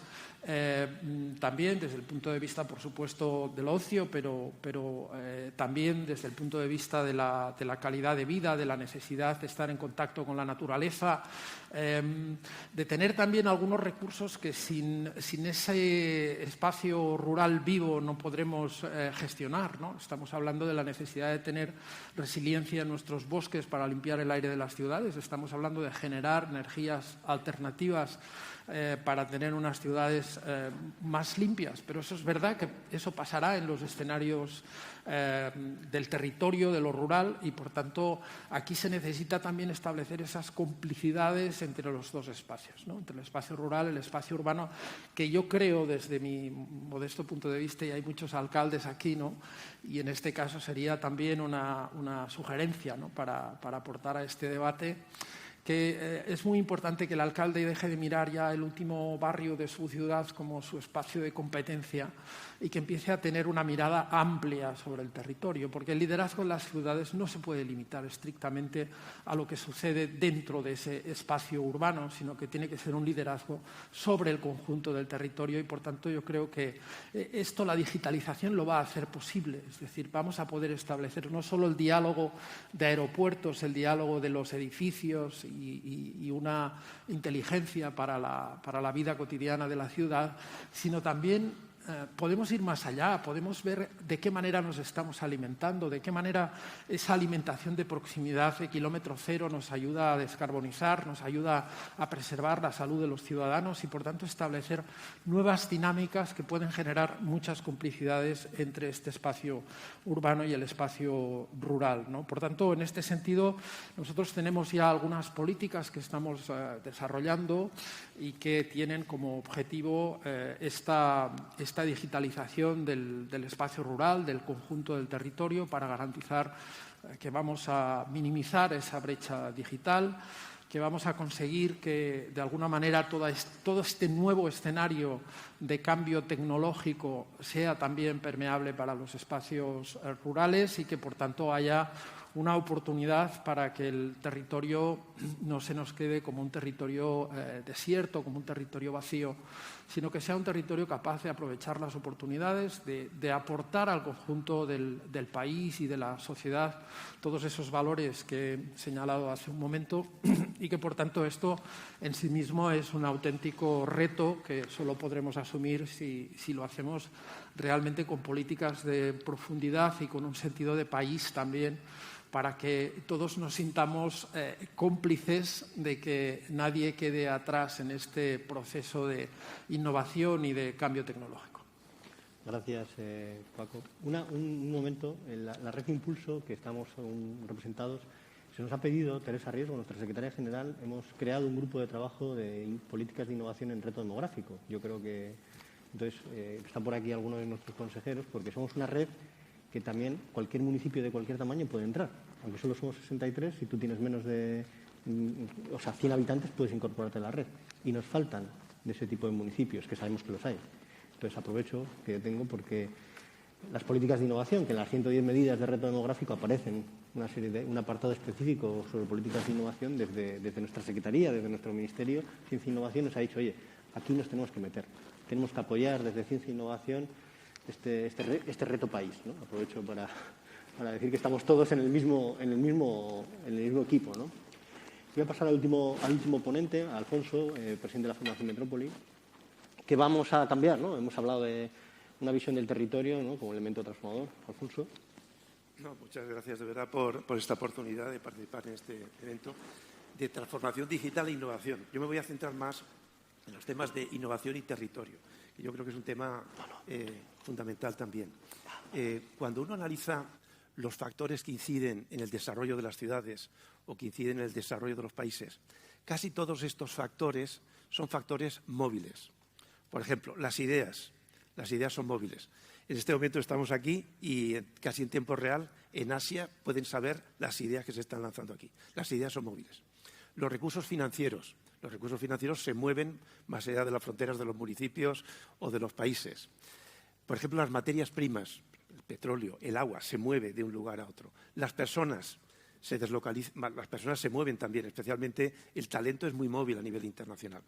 también desde el punto de vista, por supuesto, del ocio, pero también desde el punto de vista de la calidad de vida, de la necesidad de estar en contacto con la naturaleza, de tener también algunos recursos que sin ese espacio rural vivo no podremos gestionar, ¿no? Estamos hablando de la necesidad de tener resiliencia en nuestros bosques para limpiar el aire de las ciudades, estamos hablando de generar energías alternativas para tener unas ciudades más limpias. Pero eso es verdad que eso pasará en los escenarios del territorio, de lo rural, y por tanto aquí se necesita también establecer esas complicidades entre los dos espacios, ¿no? Entre el espacio rural y el espacio urbano, que yo creo, desde mi modesto punto de vista, y hay muchos alcaldes aquí, ¿no? Y en este caso sería también una sugerencia, ¿no? para aportar a este debate, que es muy importante que el alcalde deje de mirar ya el último barrio de su ciudad como su espacio de competencia y que empiece a tener una mirada amplia sobre el territorio, porque el liderazgo en las ciudades no se puede limitar estrictamente a lo que sucede dentro de ese espacio urbano, sino que tiene que ser un liderazgo sobre el conjunto del territorio y, por tanto, yo creo que esto la digitalización lo va a hacer posible. Es decir, vamos a poder establecer no solo el diálogo de aeropuertos, el diálogo de los edificios y una inteligencia para la vida cotidiana de la ciudad, sino también podemos ir más allá, podemos ver de qué manera nos estamos alimentando, de qué manera esa alimentación de proximidad de kilómetro cero nos ayuda a descarbonizar, nos ayuda a preservar la salud de los ciudadanos y, por tanto, establecer nuevas dinámicas que pueden generar muchas complicidades entre este espacio urbano y el espacio rural, ¿no? Por tanto, en este sentido, nosotros tenemos ya algunas políticas que estamos desarrollando y que tienen como objetivo esta digitalización del espacio rural, del conjunto del territorio, para garantizar que vamos a minimizar esa brecha digital, que vamos a conseguir que, de alguna manera, todo este nuevo escenario de cambio tecnológico sea también permeable para los espacios rurales y que, por tanto, haya una oportunidad para que el territorio no se nos quede como un territorio desierto, como un territorio vacío, sino que sea un territorio capaz de aprovechar las oportunidades, de aportar al conjunto del país y de la sociedad todos esos valores que he señalado hace un momento y que, por tanto, esto en sí mismo es un auténtico reto que solo podremos asumir si lo hacemos realmente con políticas de profundidad y con un sentido de país también, para que todos nos sintamos cómplices de que nadie quede atrás en este proceso de innovación y de cambio tecnológico. Gracias, Paco. Un momento. La Red Impulso, que estamos representados, se nos ha pedido, Teresa Riesgo, nuestra secretaria general, hemos creado un grupo de trabajo de políticas de innovación en reto demográfico. Yo creo que, entonces, están por aquí algunos de nuestros consejeros, porque somos una red que también cualquier municipio de cualquier tamaño puede entrar. Aunque solo somos 63, si tú tienes menos de 100 habitantes, puedes incorporarte a la red. Y nos faltan de ese tipo de municipios, que sabemos que los hay. Entonces, aprovecho que tengo porque las políticas de innovación, que en las 110 medidas de reto demográfico aparecen un apartado específico sobre políticas de innovación desde nuestra Secretaría, desde nuestro Ministerio. Ciencia e Innovación nos ha dicho, oye, aquí nos tenemos que meter. Tenemos que apoyar desde Ciencia e Innovación este reto país, ¿no? Aprovecho para decir que estamos todos en el mismo equipo, ¿no? Voy a pasar al último ponente, a Alfonso, presidente de la Fundación Metrópoli, que vamos a cambiar, ¿no? Hemos hablado de una visión del territorio, ¿no?, como elemento transformador. Alfonso. No, muchas gracias de verdad por esta oportunidad de participar en este evento de transformación digital e innovación. Yo me voy a centrar más en los temas de innovación y territorio, que yo creo que es un tema fundamental también. Cuando uno analiza los factores que inciden en el desarrollo de las ciudades o que inciden en el desarrollo de los países, casi todos estos factores son factores móviles. Por ejemplo, las ideas son móviles. En este momento estamos aquí y casi en tiempo real en Asia pueden saber las ideas que se están lanzando aquí. Las ideas son móviles. Los recursos financieros se mueven más allá de las fronteras de los municipios o de los países. Por ejemplo, las materias primas, el petróleo, el agua, se mueve de un lugar a otro. Las personas se deslocalizan, las personas se mueven también, especialmente el talento es muy móvil a nivel internacional.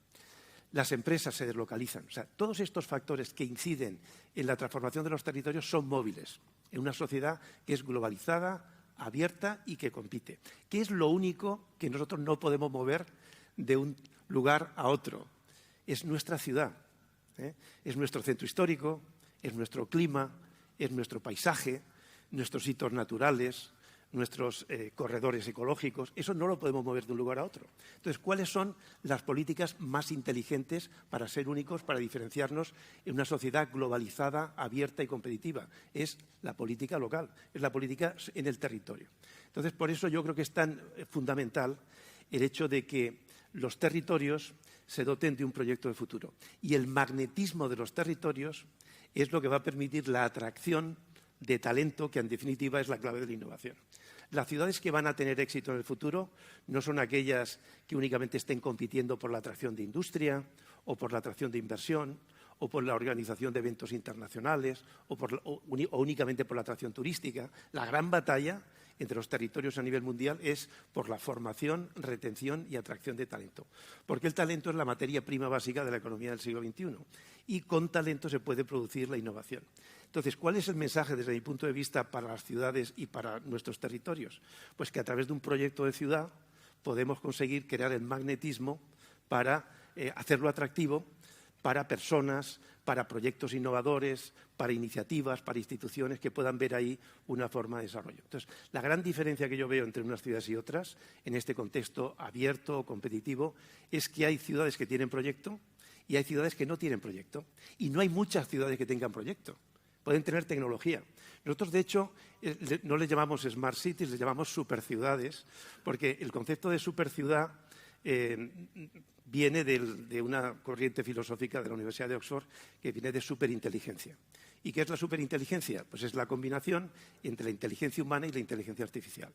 Las empresas se deslocalizan. O sea, todos estos factores que inciden en la transformación de los territorios son móviles en una sociedad que es globalizada, abierta y que compite. ¿Qué es lo único que nosotros no podemos mover de un lugar a otro? Es nuestra ciudad, es nuestro centro histórico, es nuestro clima, es nuestro paisaje, nuestros hitos naturales, nuestros corredores ecológicos. Eso no lo podemos mover de un lugar a otro. Entonces, ¿cuáles son las políticas más inteligentes para ser únicos, para diferenciarnos en una sociedad globalizada, abierta y competitiva? Es la política local, es la política en el territorio. Entonces, por eso yo creo que es tan fundamental el hecho de que los territorios se doten de un proyecto de futuro. Y el magnetismo de los territorios es lo que va a permitir la atracción de talento, que en definitiva es la clave de la innovación. Las ciudades que van a tener éxito en el futuro no son aquellas que únicamente estén compitiendo por la atracción de industria o por la atracción de inversión o por la organización de eventos internacionales o únicamente por la atracción turística. La gran batalla entre los territorios a nivel mundial es por la formación, retención y atracción de talento. Porque el talento es la materia prima básica de la economía del siglo XXI y con talento se puede producir la innovación. Entonces, ¿cuál es el mensaje desde mi punto de vista para las ciudades y para nuestros territorios? Pues que a través de un proyecto de ciudad podemos conseguir crear el magnetismo para hacerlo atractivo, para personas, para proyectos innovadores, para iniciativas, para instituciones que puedan ver ahí una forma de desarrollo. Entonces, la gran diferencia que yo veo entre unas ciudades y otras, en este contexto abierto o competitivo, es que hay ciudades que tienen proyecto y hay ciudades que no tienen proyecto. Y no hay muchas ciudades que tengan proyecto. Pueden tener tecnología. Nosotros, de hecho, no les llamamos smart cities, les llamamos superciudades, porque el concepto de superciudad viene de una corriente filosófica de la Universidad de Oxford que viene de superinteligencia. ¿Y qué es la superinteligencia? Pues es la combinación entre la inteligencia humana y la inteligencia artificial.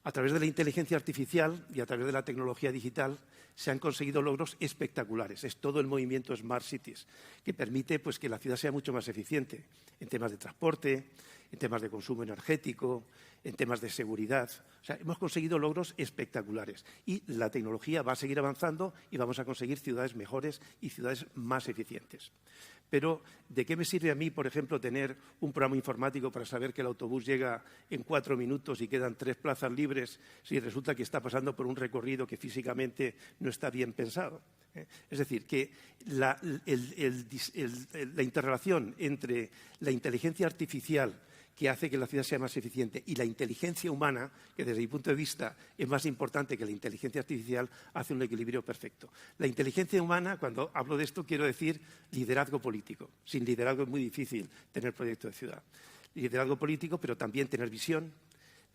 A través de la inteligencia artificial y a través de la tecnología digital se han conseguido logros espectaculares. Es todo el movimiento Smart Cities, que permite pues, que la ciudad sea mucho más eficiente en temas de transporte, en temas de consumo energético, en temas de seguridad. O sea, hemos conseguido logros espectaculares y la tecnología va a seguir avanzando y vamos a conseguir ciudades mejores y ciudades más eficientes. Pero, ¿de qué me sirve a mí, por ejemplo, tener un programa informático para saber que el autobús llega en 4 minutos y quedan 3 plazas libres si resulta que está pasando por un recorrido que físicamente no está bien pensado? Es decir, que la interrelación entre la inteligencia artificial que hace que la ciudad sea más eficiente y la inteligencia humana, que desde mi punto de vista es más importante que la inteligencia artificial, hace un equilibrio perfecto. La inteligencia humana, cuando hablo de esto, quiero decir liderazgo político. Sin liderazgo es muy difícil tener proyecto de ciudad. Liderazgo político, pero también tener visión,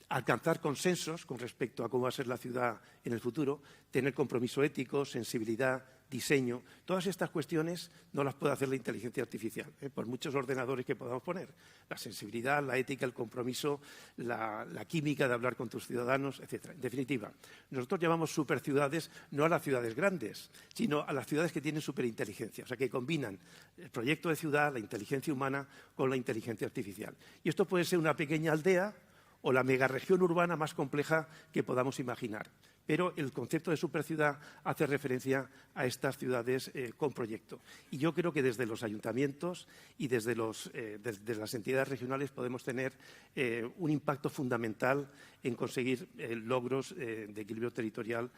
alcanzar consensos con respecto a cómo va a ser la ciudad en el futuro, tener compromiso ético, sensibilidad, diseño. Todas estas cuestiones no las puede hacer la inteligencia artificial, por muchos ordenadores que podamos poner. La sensibilidad, la ética, el compromiso, la química de hablar con tus ciudadanos, etc. En definitiva, nosotros llamamos superciudades no a las ciudades grandes, sino a las ciudades que tienen superinteligencia, o sea, que combinan el proyecto de ciudad, la inteligencia humana, con la inteligencia artificial. Y esto puede ser una pequeña aldea o la megarregión urbana más compleja que podamos imaginar. Pero el concepto de superciudad hace referencia a estas ciudades con proyecto. Y yo creo que desde los ayuntamientos y desde las entidades regionales podemos tener un impacto fundamental en conseguir logros de equilibrio territorial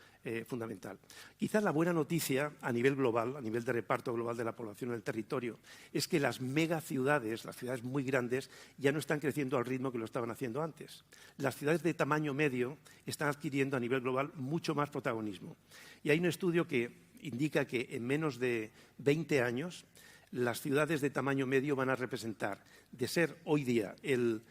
fundamental. Quizás la buena noticia a nivel global, a nivel de reparto global de la población en el territorio, es que las megaciudades, las ciudades muy grandes, ya no están creciendo al ritmo que lo estaban haciendo antes. Las ciudades de tamaño medio están adquiriendo a nivel global mucho más protagonismo. Y hay un estudio que indica que en menos de 20 años las ciudades de tamaño medio van a representar, de ser hoy día el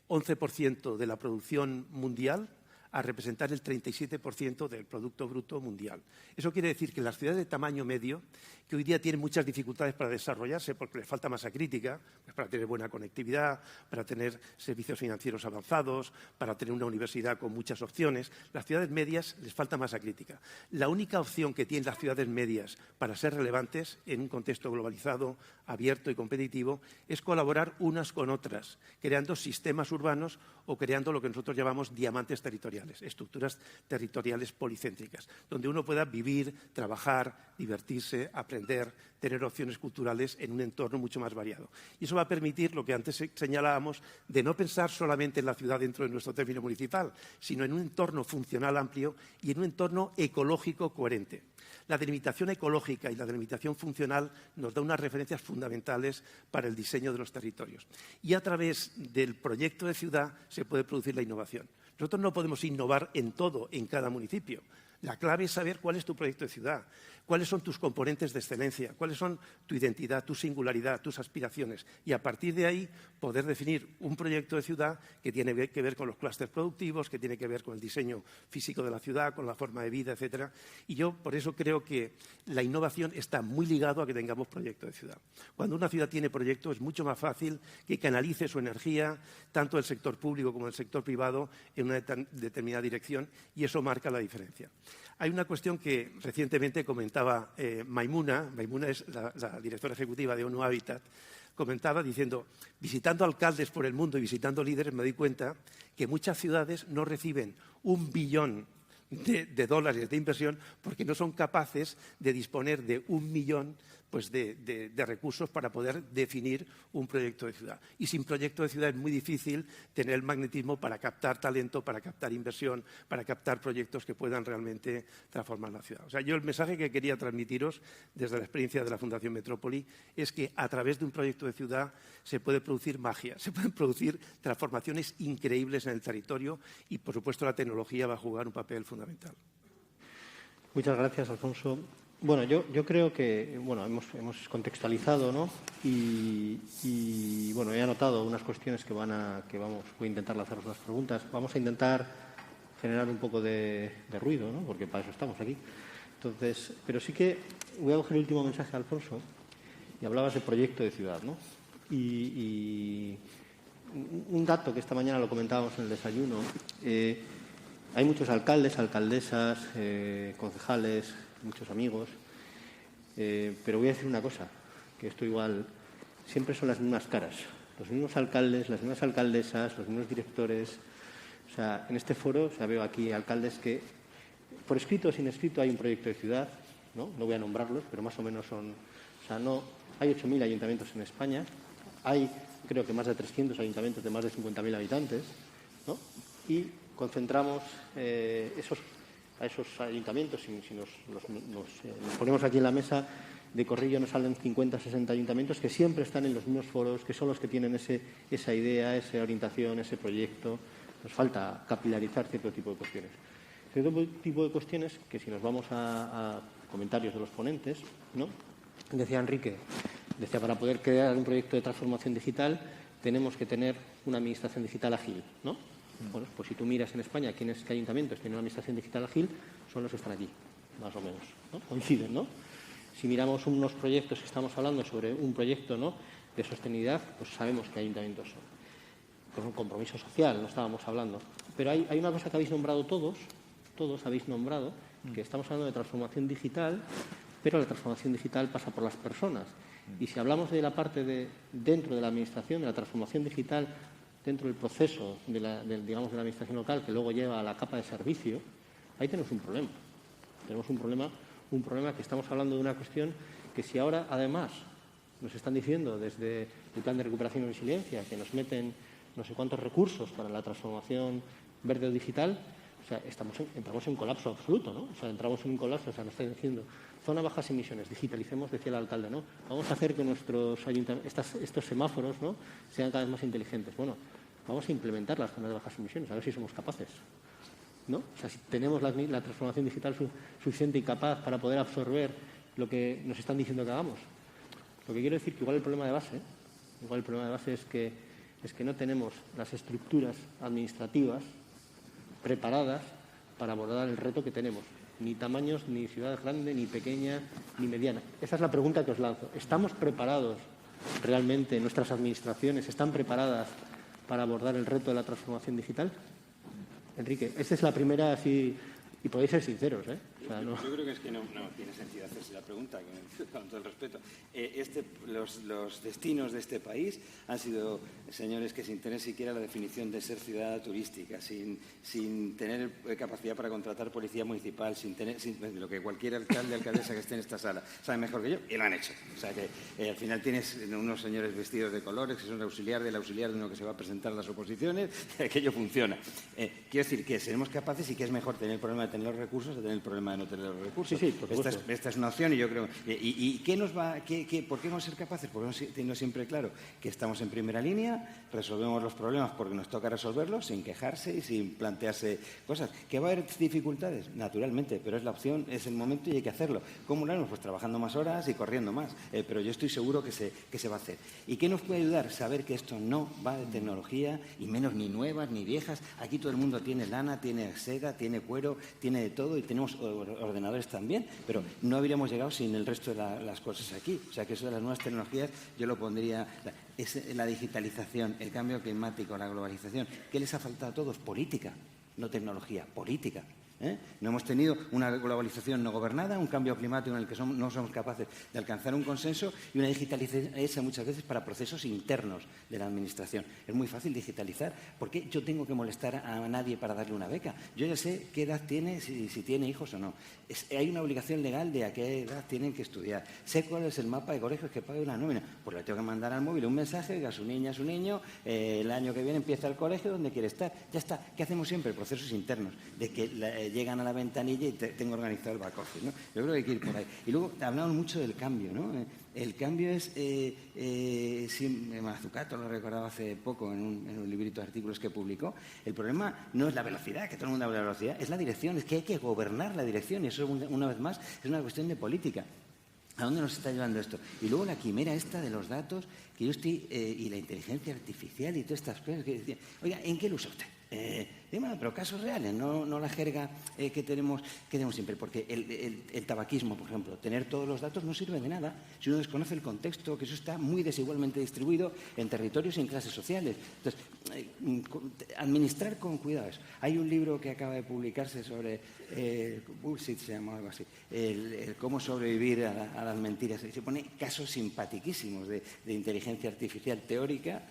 11% de la producción mundial, a representar el 37% del Producto Bruto Mundial. Eso quiere decir que las ciudades de tamaño medio, que hoy día tienen muchas dificultades para desarrollarse porque les falta masa crítica, pues para tener buena conectividad, para tener servicios financieros avanzados, para tener una universidad con muchas opciones, las ciudades medias les falta masa crítica. La única opción que tienen las ciudades medias para ser relevantes en un contexto globalizado, abierto y competitivo es colaborar unas con otras, creando sistemas urbanos o creando lo que nosotros llamamos diamantes territoriales, estructuras territoriales policéntricas, donde uno pueda vivir, trabajar, divertirse, aprender, tener opciones culturales en un entorno mucho más variado. Y eso va a permitir lo que antes señalábamos de no pensar solamente en la ciudad dentro de nuestro término municipal, sino en un entorno funcional amplio y en un entorno ecológico coherente. La delimitación ecológica y la delimitación funcional nos da unas referencias fundamentales para el diseño de los territorios. Y a través del proyecto de ciudad se puede producir la innovación. Nosotros no podemos innovar en todo, en cada municipio. La clave es saber cuál es tu proyecto de ciudad, cuáles son tus componentes de excelencia, cuáles son tu identidad, tu singularidad, tus aspiraciones. Y a partir de ahí poder definir un proyecto de ciudad que tiene que ver con los clústeres productivos, que tiene que ver con el diseño físico de la ciudad, con la forma de vida, etcétera. Y yo por eso creo que la innovación está muy ligado a que tengamos proyecto de ciudad. Cuando una ciudad tiene proyecto es mucho más fácil que canalice su energía, tanto el sector público como el sector privado, en una determinada dirección, y eso marca la diferencia. Hay una cuestión que recientemente comentaba Maimuna es la directora ejecutiva de ONU Habitat, comentaba diciendo, visitando alcaldes por el mundo y visitando líderes me doy cuenta que muchas ciudades no reciben $1 billón de dólares de inversión porque no son capaces de disponer de $1 millón pues de recursos para poder definir un proyecto de ciudad. Y sin proyecto de ciudad es muy difícil tener el magnetismo para captar talento, para captar inversión, para captar proyectos que puedan realmente transformar la ciudad. O sea, yo el mensaje que quería transmitiros desde la experiencia de la Fundación Metrópoli es que a través de un proyecto de ciudad se puede producir magia, se pueden producir transformaciones increíbles en el territorio y, por supuesto, la tecnología va a jugar un papel fundamental. Muchas gracias, Alfonso. Bueno, yo creo que hemos contextualizado, ¿no? Y bueno, he anotado unas cuestiones voy a intentar lanzaros unas preguntas. Vamos a intentar generar un poco de ruido, ¿no? Porque para eso estamos aquí. Entonces, pero sí que voy a coger el último mensaje, Alfonso, y hablabas de proyecto de ciudad, ¿no? Y un dato que esta mañana lo comentábamos en el desayuno. Hay muchos alcaldes, alcaldesas, concejales, muchos amigos, pero voy a decir una cosa, que esto igual siempre son las mismas caras, los mismos alcaldes, las mismas alcaldesas, los mismos directores. O sea, en este foro veo aquí alcaldes que, por escrito o sin escrito, hay un proyecto de ciudad, no voy a nombrarlos, pero más o menos son, hay 8.000 ayuntamientos en España, hay creo que más de 300 ayuntamientos de más de 50.000 habitantes, ¿no? Y concentramos a esos ayuntamientos, si nos ponemos aquí en la mesa, de corrillo nos salen 50, 60 ayuntamientos que siempre están en los mismos foros, que son los que tienen esa idea, esa orientación, ese proyecto. Nos falta capilarizar cierto tipo de cuestiones. Cierto tipo de cuestiones que, si nos vamos a comentarios de los ponentes, ¿no? Decía Enrique, para poder crear un proyecto de transformación digital tenemos que tener una administración digital ágil, ¿no? Bueno, pues si tú miras en España qué ayuntamientos tienen una administración digital ágil, son los que están aquí, más o menos, ¿no? Coinciden, ¿no? Si miramos unos proyectos que estamos hablando sobre un proyecto, ¿no?, de sostenibilidad, pues sabemos qué ayuntamientos son. Con un compromiso social, no estábamos hablando. Pero hay una cosa que habéis nombrado todos habéis nombrado, que estamos hablando de transformación digital, pero la transformación digital pasa por las personas. Y si hablamos de la parte dentro de la administración, de la transformación digital, dentro del proceso de la administración local, que luego lleva a la capa de servicio, ahí tenemos un problema. Tenemos un problema que estamos hablando de una cuestión que, si ahora además nos están diciendo desde el Plan de Recuperación y Resiliencia que nos meten no sé cuántos recursos para la transformación verde o digital, o sea, entramos en colapso absoluto, ¿no? O sea, entramos en un colapso, o sea, nos están diciendo zona bajas emisiones, digitalicemos, decía el alcalde, ¿no? Vamos a hacer que nuestros estos semáforos, ¿no?, sean cada vez más inteligentes. Bueno, vamos a implementar las zonas de bajas emisiones, a ver si somos capaces, ¿no? O sea, si tenemos la transformación digital suficiente y capaz para poder absorber lo que nos están diciendo que hagamos. Lo que quiero decir que igual el problema de base es que no tenemos las estructuras administrativas preparadas para abordar el reto que tenemos. Ni tamaños, ni ciudad grande, ni pequeña, ni mediana. Esa es la pregunta que os lanzo. ¿Estamos preparados realmente? ¿Nuestras administraciones están preparadas para abordar el reto de la transformación digital? Enrique, esta es la primera, así, y podéis ser sinceros, ¿eh? O sea, no. Yo creo que es que no tiene sentido hacerse la pregunta, con todo el respeto. Los destinos de este país han sido, señores, que sin tener siquiera la definición de ser ciudad turística, sin tener capacidad para contratar policía municipal, sin lo que cualquier alcalde, alcaldesa que esté en esta sala sabe mejor que yo, y lo han hecho. O sea que al final tienes unos señores vestidos de colores, que son el auxiliar de uno que se va a presentar a las oposiciones, que aquello funciona. Quiero decir que seremos capaces, y que es mejor tener el problema de tener los recursos que tener el problema de no tener los recursos. Sí, por supuesto. Esta es una opción, y yo creo... ¿Y qué nos va? ¿Por qué vamos a ser capaces? Porque hemos tenido siempre claro que estamos en primera línea, resolvemos los problemas porque nos toca resolverlos, sin quejarse y sin plantearse cosas. ¿Que va a haber dificultades? Naturalmente, pero es la opción, es el momento y hay que hacerlo. ¿Cómo lo haremos? Pues trabajando más horas y corriendo más. Pero yo estoy seguro que se va a hacer. ¿Y qué nos puede ayudar? Saber que esto no va de tecnología, y menos ni nuevas ni viejas. Aquí todo el mundo tiene lana, tiene seda, tiene cuero, tiene de todo, y tenemos ordenadores también, pero no habríamos llegado sin el resto de las cosas aquí. O sea, que eso de las nuevas tecnologías yo lo pondría... Es la digitalización, el cambio climático, la globalización. ¿Qué les ha faltado a todos? Política, no tecnología, política. No hemos tenido una globalización no gobernada, un cambio climático en el que no somos capaces de alcanzar un consenso y una digitalización hecha muchas veces para procesos internos de la Administración. Es muy fácil digitalizar. ¿Por qué yo tengo que molestar a nadie para darle una beca? Yo ya sé qué edad tiene, si tiene hijos o no. Hay una obligación legal de a qué edad tienen que estudiar. Sé cuál es el mapa de colegios que pague la nómina. Pues le tengo que mandar al móvil un mensaje que a su niña, a su niño, el año que viene empieza el colegio donde quiere estar. Ya está. ¿Qué hacemos siempre? Procesos internos, de que llegan a la ventanilla y tengo organizado el back office, ¿no? Yo creo que hay que ir por ahí. Y luego hablamos mucho del cambio, ¿no? El cambio es, Mazzucato lo recordaba hace poco en un librito de artículos que publicó, el problema no es la velocidad, que todo el mundo habla de velocidad, es la dirección, es que hay que gobernar la dirección y eso una vez más es una cuestión de política. ¿A dónde nos está llevando esto? Y luego la quimera esta de los datos que yo estoy, y la inteligencia artificial y todas estas cosas que decían, oiga, ¿en qué lo usa usted? Pero casos reales, no la jerga que tenemos siempre, porque el tabaquismo, por ejemplo, tener todos los datos no sirve de nada si uno desconoce el contexto, que eso está muy desigualmente distribuido en territorios y en clases sociales. Entonces, administrar con cuidado eso. Hay un libro que acaba de publicarse sobre bullshit, se llama algo así, el cómo sobrevivir a las mentiras. Se pone casos simpaticísimos de inteligencia artificial teórica,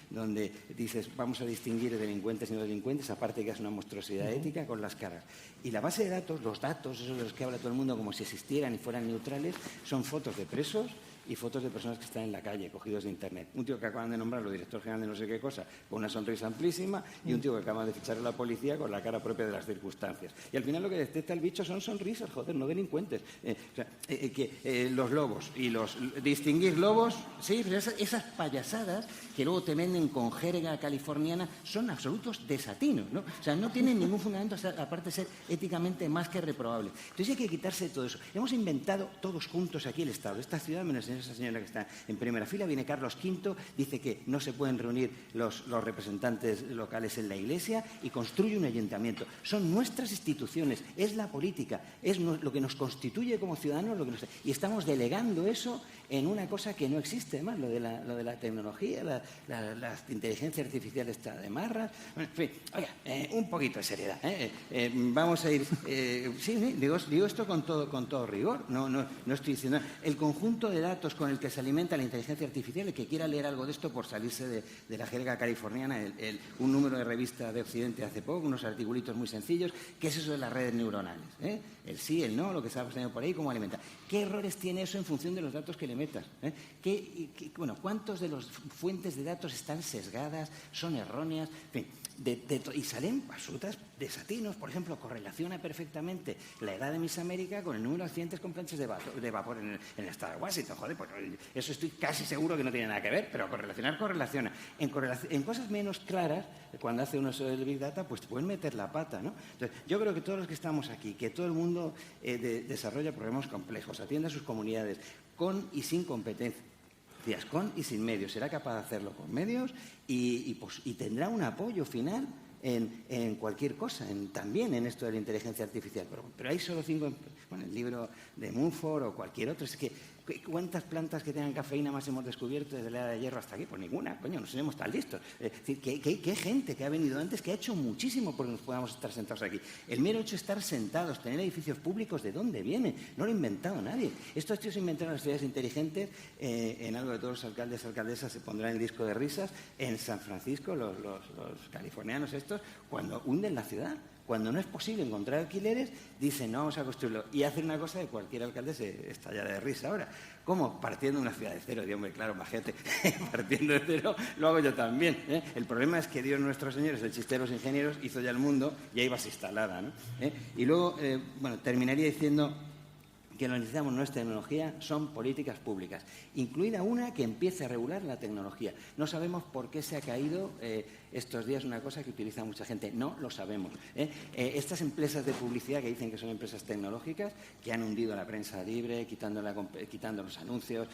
donde dices, vamos a distinguir delincuentes y no delincuentes, aparte que es una monstruosidad ética, con las caras. Y la base de datos, los datos, esos de los que habla todo el mundo como si existieran y fueran neutrales, son fotos de presos y fotos de personas que están en la calle, cogidos de Internet. Un tío que acaban de nombrarlo director general de no sé qué cosa, con una sonrisa amplísima, y un tío que acaban de fichar a la policía con la cara propia de las circunstancias. Y al final lo que detecta el bicho son sonrisas, joder, no delincuentes. Los lobos y los... Distinguir lobos, sí, pero esas payasadas que luego te venden con jerga californiana son absolutos desatinos, ¿no? O sea, no tienen ningún fundamento, aparte de ser éticamente más que reprobable. Entonces hay que quitarse todo eso. Hemos inventado todos juntos aquí el Estado. Esta ciudad, menos esa señora que está en primera fila, viene Carlos V, dice que no se pueden reunir los representantes locales en la Iglesia y construye un ayuntamiento. Son nuestras instituciones, es la política, es lo que nos constituye como ciudadanos, y estamos delegando eso en una cosa que no existe, además, lo de la tecnología, la inteligencia artificial está de marras. Bueno, en fin, oiga, un poquito de seriedad. Vamos a ir... sí, digo esto con todo rigor, no estoy diciendo nada. El conjunto de datos con el que se alimenta la inteligencia artificial, el que quiera leer algo de esto por salirse de la jerga californiana, un número de revista de Occidente hace poco, unos articulitos muy sencillos, ¿qué es eso de las redes neuronales? El sí, el no, lo que está pasando por ahí, cómo alimenta. ¿Qué errores tiene eso en función de los datos que le metas? ¿Cuántos de las fuentes de datos están sesgadas, son erróneas? En fin, y salen absolutas desatinos. Por ejemplo, correlaciona perfectamente la edad de Miss América con el número de accidentes con planchas de vapor en el estado de Washington. Joder, pues eso estoy casi seguro que no tiene nada que ver, pero correlaciona. En cosas menos claras, cuando hace uno eso del Big Data, pues pueden meter la pata, ¿no? Entonces, yo creo que todos los que estamos aquí, que todo el mundo desarrolla problemas complejos, atiende a sus comunidades, con y sin competencias, con y sin medios, será capaz de hacerlo con medios y tendrá un apoyo final en cualquier cosa, también en esto de la inteligencia artificial. Pero hay solo 5, el libro de Mumford o cualquier otro, es que ¿cuántas plantas que tengan cafeína más hemos descubierto desde la edad de hierro hasta aquí? Pues ninguna, coño, no seremos tan listos. Es decir, ¿qué gente que ha venido antes que ha hecho muchísimo porque nos podamos estar sentados aquí? El mero hecho de estar sentados, tener edificios públicos, ¿de dónde viene? No lo ha inventado nadie. Estos tíos inventaron las ciudades inteligentes en algo que todos los alcaldes y alcaldesas se pondrán en el disco de risas en San Francisco, los californianos estos, cuando hunden la ciudad. Cuando no es posible encontrar alquileres, dicen, no, vamos a construirlo. Y hacen una cosa que cualquier alcalde se estallará de risa ahora. ¿Cómo? Partiendo de una ciudad de cero. Dios, hombre, claro, majete. Partiendo de cero lo hago yo también. El problema es que Dios nuestro Señor, es el chiste de los ingenieros, hizo ya el mundo y ahí vas instalada, ¿no? Y luego, terminaría diciendo que lo necesitamos no es tecnología, son políticas públicas, incluida una que empiece a regular la tecnología. No sabemos por qué se ha caído estos días una cosa que utiliza mucha gente, no lo sabemos. Estas empresas de publicidad que dicen que son empresas tecnológicas, que han hundido la prensa libre, quitando los anuncios,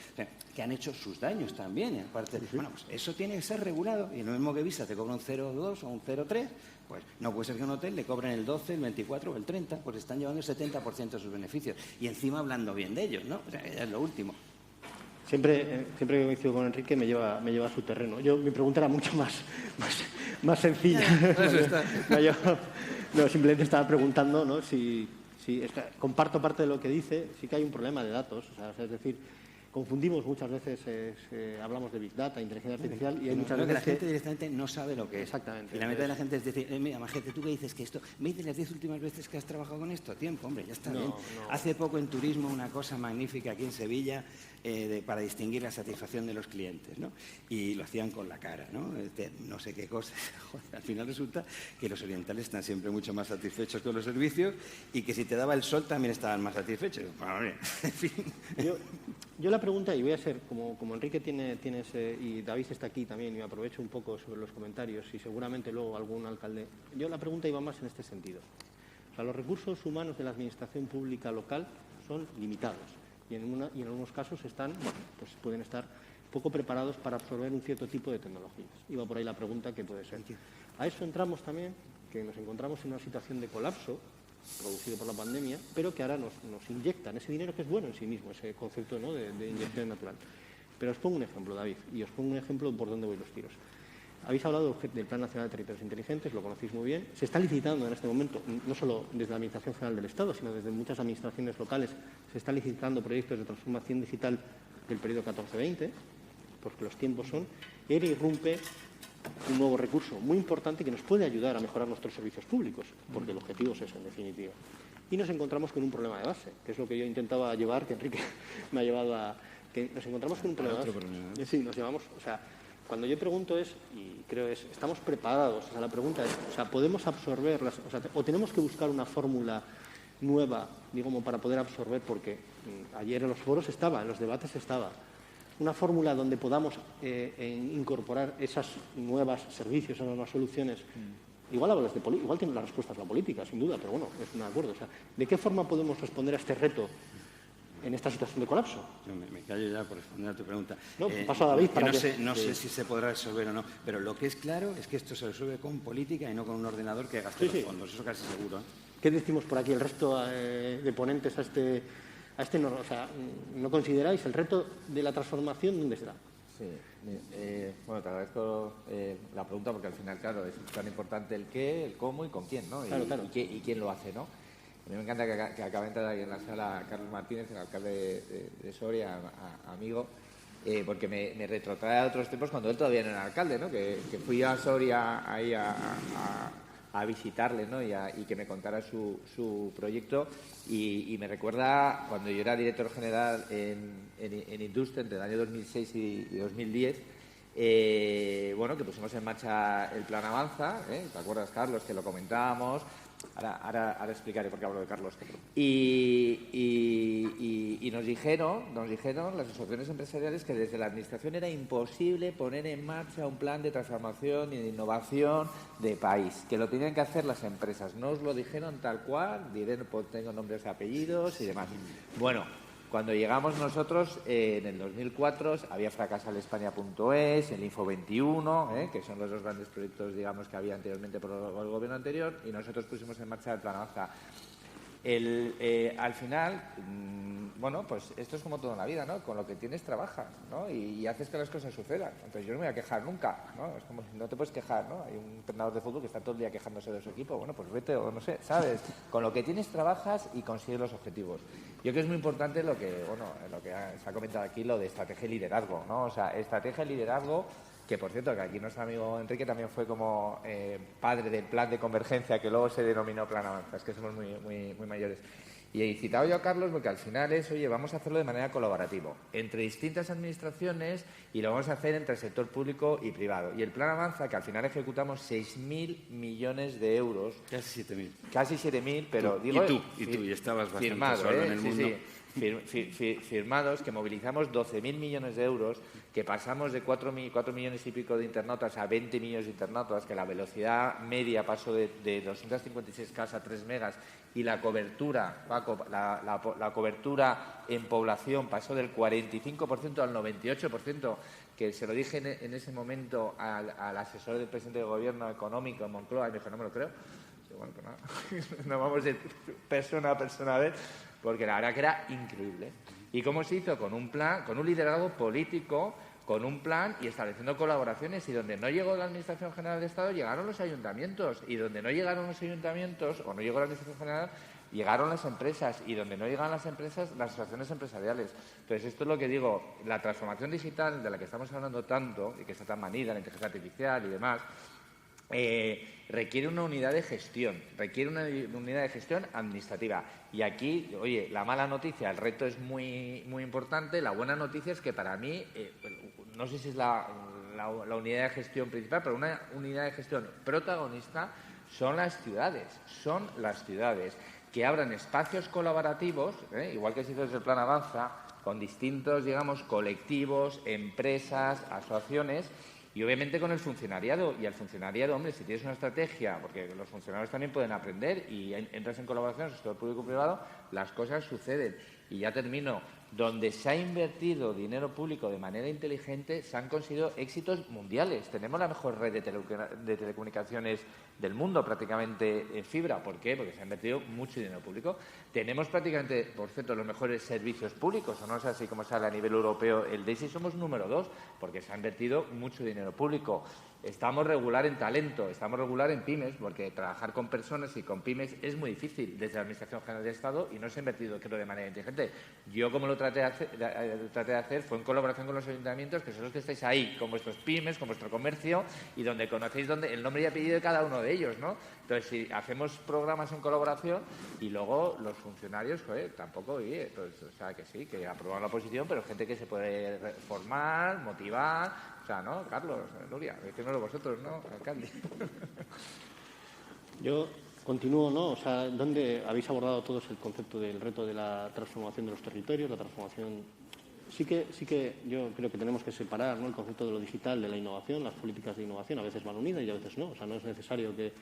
que han hecho sus daños también. Aparte, bueno, pues eso tiene que ser regulado, y lo mismo que Visa te cobra un 0,2 o un 0,3, pues no puede ser que un hotel le cobren el 12, el 24 o el 30, porque están llevando el 70% de sus beneficios. Y encima hablando bien de ellos, ¿no? O sea, es lo último. Siempre que coincido con Enrique me lleva a su terreno. Mi pregunta era mucho más sencilla. No, simplemente estaba preguntando, ¿no? si comparto parte de lo que dice. Sí que hay un problema de datos, o sea, es decir, confundimos muchas veces, hablamos de Big Data, inteligencia artificial, y hay muchas veces que la gente directamente no sabe lo que es. Exactamente. Y la meta de la gente es decir, mira, Majete, ¿tú qué dices que esto? ¿Me dices las 10 últimas veces que has trabajado con esto? Tiempo, hombre, ya está bien. No. Hace poco en turismo una cosa magnífica aquí en Sevilla para distinguir la satisfacción de los clientes, ¿no? Y lo hacían con la cara, ¿no? No sé qué cosa. Al final resulta que los orientales están siempre mucho más satisfechos con los servicios y que si te daba el sol también estaban más satisfechos. Bueno, bien, en fin. Yo la pregunta, y voy a ser, como Enrique tiene y David está aquí también, y me aprovecho un poco sobre los comentarios, y seguramente luego algún alcalde. Yo la pregunta iba más en este sentido. O sea, los recursos humanos de la administración pública local son limitados, y en algunos casos pues pueden estar poco preparados para absorber un cierto tipo de tecnologías. Iba por ahí la pregunta que puede ser. A eso entramos también, que nos encontramos en una situación de colapso producido por la pandemia, pero que ahora nos inyectan ese dinero, que es bueno en sí mismo, ese concepto, ¿no?, de inyección natural. Pero os pongo un ejemplo, David, y os pongo un ejemplo por dónde voy los tiros. Habéis hablado del Plan Nacional de Territorios Inteligentes, lo conocéis muy bien. Se está licitando en este momento, no solo desde la Administración General del Estado, sino desde muchas administraciones locales, se están licitando proyectos de transformación digital del periodo 14-20, porque los tiempos son, y ahora irrumpe un nuevo recurso muy importante que nos puede ayudar a mejorar nuestros servicios públicos, porque el objetivo es eso, en definitiva. Y nos encontramos con un problema de base, que es lo que yo intentaba llevar, que Enrique me ha llevado a... que nos encontramos con un problema de base. Sí, nos llevamos... O sea, cuando yo pregunto ¿estamos preparados? O sea, la pregunta es, o sea, ¿podemos absorber o tenemos que buscar una fórmula nueva, digamos, para poder absorber? Porque ayer en los foros en los debates estaba una fórmula donde podamos incorporar esos nuevos servicios, esas nuevas soluciones. Igual tiene las respuestas la política, sin duda, pero bueno, es un acuerdo. O sea, ¿de qué forma podemos responder a este reto en esta situación de colapso? Yo me callo ya por responder a tu pregunta. No, paso a David para no sé si se podrá resolver o no, pero lo que es claro es que esto se resuelve con política y no con un ordenador que gaste los fondos, eso casi seguro. ¿Qué decimos por aquí el resto de ponentes ¿no consideráis el reto de la transformación dónde está? Sí, bueno, te agradezco la pregunta porque al final, claro, es tan importante el qué, el cómo y con quién, ¿no? Claro. Y quién lo hace, ¿no? A mí me encanta que acaba de entrar aquí en la sala Carlos Martínez, el alcalde de Soria, amigo, porque me retrotrae a otros tiempos cuando él todavía no era alcalde, ¿no? Que fui a Soria ahí a visitarle, ¿no? y que me contara su proyecto y me recuerda cuando yo era director general en Industria entre el año 2006 y 2010, que pusimos en marcha el Plan Avanza, ¿te acuerdas, Carlos, que lo comentábamos? Ahora explicaré por qué hablo de Carlos. Y nos dijeron las asociaciones empresariales que desde la Administración era imposible poner en marcha un plan de transformación y de innovación de país, que lo tenían que hacer las empresas. No os lo dijeron tal cual, tengo nombres y apellidos y demás. Bueno, cuando llegamos nosotros, en el 2004, había fracasado el España.es, el Info21, que son los dos grandes proyectos, digamos, que había anteriormente por el gobierno anterior, y nosotros pusimos en marcha el Plan Avanza. Al final, pues esto es como todo en la vida, ¿no? Con lo que tienes trabajas, ¿no? Y haces que las cosas sucedan. Entonces yo no me voy a quejar nunca, ¿no? Es como, no te puedes quejar, ¿no? Hay un entrenador de fútbol que está todo el día quejándose de su equipo. Bueno, pues vete o no sé, ¿sabes? Con lo que tienes trabajas y consigues los objetivos. Yo creo que es muy importante lo que se ha comentado aquí, lo de estrategia y liderazgo, ¿no? O sea, estrategia y liderazgo, que por cierto, que aquí nuestro amigo Enrique también fue como padre del plan de convergencia, que luego se denominó Plan Avanza, es que somos muy mayores. Y he citado yo a Carlos porque al final es, oye, vamos a hacerlo de manera colaborativa, entre distintas administraciones, y lo vamos a hacer entre el sector público y privado. Y el Plan Avanza, que al final ejecutamos 6.000 millones de euros. Casi 7.000. Casi 7.000, pero y tú, y estabas bastante firmado, solo en el mundo. Sí. Firmados, que movilizamos 12.000 millones de euros, que pasamos de 4 millones y pico de internautas a 20 millones de internautas, que la velocidad media pasó de 256K a 3 megas, y la cobertura, Paco, la cobertura en población pasó del 45% al 98%, que se lo dije en ese momento al asesor del presidente del gobierno económico en Moncloa, y me dijo, no me lo creo. Bueno, pues nada, no vamos de persona a persona a ver, porque la verdad que era increíble. ¿Y cómo se hizo? Con un plan, con un liderazgo político, con un plan y estableciendo colaboraciones, y donde no llegó la Administración General de Estado llegaron los ayuntamientos, y donde no llegaron los ayuntamientos o no llegó la Administración General llegaron las empresas, y donde no llegan las empresas, las asociaciones empresariales. Entonces, esto es lo que digo, la transformación digital de la que estamos hablando tanto y que está tan manida, la inteligencia artificial y demás, requiere una unidad de gestión, administrativa. Y aquí, oye, la mala noticia, el reto es muy, muy importante. La buena noticia es que para mí, no sé si es la unidad de gestión principal, pero una unidad de gestión protagonista son las ciudades, que abran espacios colaborativos, igual que se hizo desde el Plan Avanza, con distintos, digamos, colectivos, empresas, asociaciones, y obviamente con el funcionariado. Y al funcionariado, hombre, si tienes una estrategia, porque los funcionarios también pueden aprender y entras en colaboración, sector público-privado, las cosas suceden. Y ya termino. Donde se ha invertido dinero público de manera inteligente, se han conseguido éxitos mundiales. Tenemos la mejor red de telecomunicaciones del mundo, prácticamente en fibra. ¿Por qué? Porque se ha invertido mucho dinero público. Tenemos prácticamente, por cierto, los mejores servicios públicos, o no es así como sale a nivel europeo el DESI, somos número 2, porque se ha invertido mucho dinero público. Estamos regular en talento, estamos regular en pymes, porque trabajar con personas y con pymes es muy difícil desde la Administración General del Estado, y no se ha invertido, creo, de manera inteligente. Yo, como lo traté de hacer, fue en colaboración con los ayuntamientos, que son los que estáis ahí, con vuestros pymes, con vuestro comercio, y donde conocéis el nombre y apellido de cada uno de ellos, ¿no? Entonces, si hacemos programas en colaboración, y luego los funcionarios, joder, tampoco, oye, pues, o sea, que sí, que aprueban la oposición, pero gente que se puede formar, motivar. O sea, ¿no? Carlos, Nuria, decídmelo vosotros, ¿no, alcalde? Yo continúo, ¿no? O sea, ¿dónde habéis abordado todos el concepto del reto de la transformación de los territorios, la transformación? Sí que yo creo que tenemos que separar, ¿no?, el concepto de lo digital de la innovación. Las políticas de innovación a veces van unidas y a veces no. O sea, no es necesario que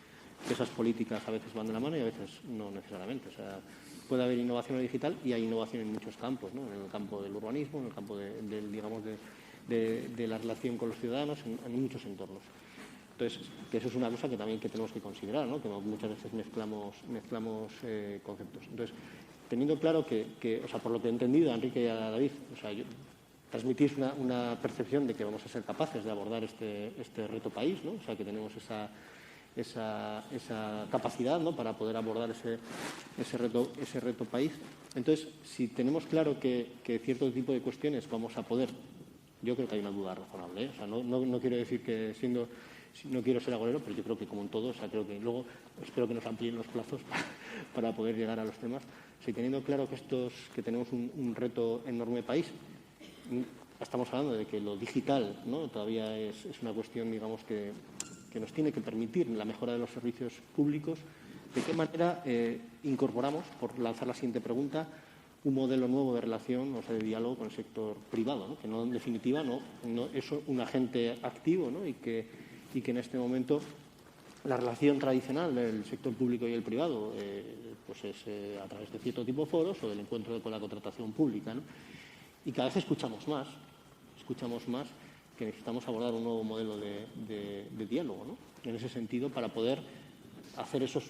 esas políticas a veces van de la mano y a veces no necesariamente. O sea, puede haber innovación en lo digital y hay innovación en muchos campos, ¿no? En el campo del urbanismo, en el campo de la relación con los ciudadanos, en muchos entornos. Entonces, que eso es una cosa que también tenemos que considerar, ¿no? Que muchas veces mezclamos conceptos. Entonces, teniendo claro que, o sea, por lo que he entendido, a Enrique y a David, o sea, transmitís una percepción de que vamos a ser capaces de abordar este reto país, ¿no? O sea, que tenemos esa capacidad, ¿no?, para poder abordar ese reto país. Entonces, si tenemos claro que cierto tipo de cuestiones vamos a poder, yo creo que hay una duda razonable, ¿eh? O sea, no quiero decir que no quiero ser agorero, pero yo creo que como en todo, o sea, creo que luego espero que nos amplíen los plazos para poder llegar a los temas. Si teniendo claro que tenemos un reto enorme país, estamos hablando de que lo digital, ¿no?, todavía es una cuestión, digamos, que nos tiene que permitir la mejora de los servicios públicos. ¿De qué manera incorporamos, por lanzar la siguiente pregunta, un modelo nuevo de relación, o sea, de diálogo con el sector privado, ¿no?, que no, en definitiva, no es un agente activo, ¿no?, y que en este momento la relación tradicional del sector público y el privado pues es a través de cierto tipo de foros o del encuentro con la contratación pública, ¿no? Y cada vez escuchamos más que necesitamos abordar un nuevo modelo de diálogo, ¿no?, en ese sentido, para poder hacer esos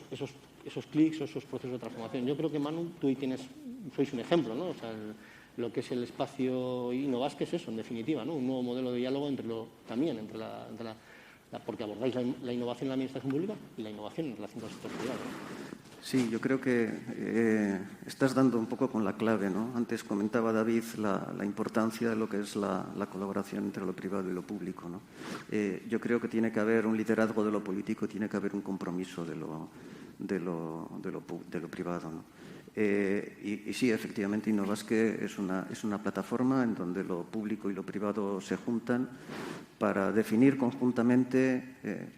clics o esos procesos de transformación. Yo creo que, Manu, tú sois un ejemplo, ¿no? O sea, lo que es el espacio Innovasque es eso, en definitiva, ¿no?, un nuevo modelo de diálogo porque abordáis la innovación en la administración pública y la innovación en relación con el sector privado, ¿no? Sí, yo creo que estás dando un poco con la clave, ¿no? Antes comentaba David la importancia de lo que es la colaboración entre lo privado y lo público, ¿no? Yo creo que tiene que haber un liderazgo de lo político, tiene que haber un compromiso de lo privado, ¿no? Y sí, efectivamente, Innovasque es una plataforma en donde lo público y lo privado se juntan para definir conjuntamente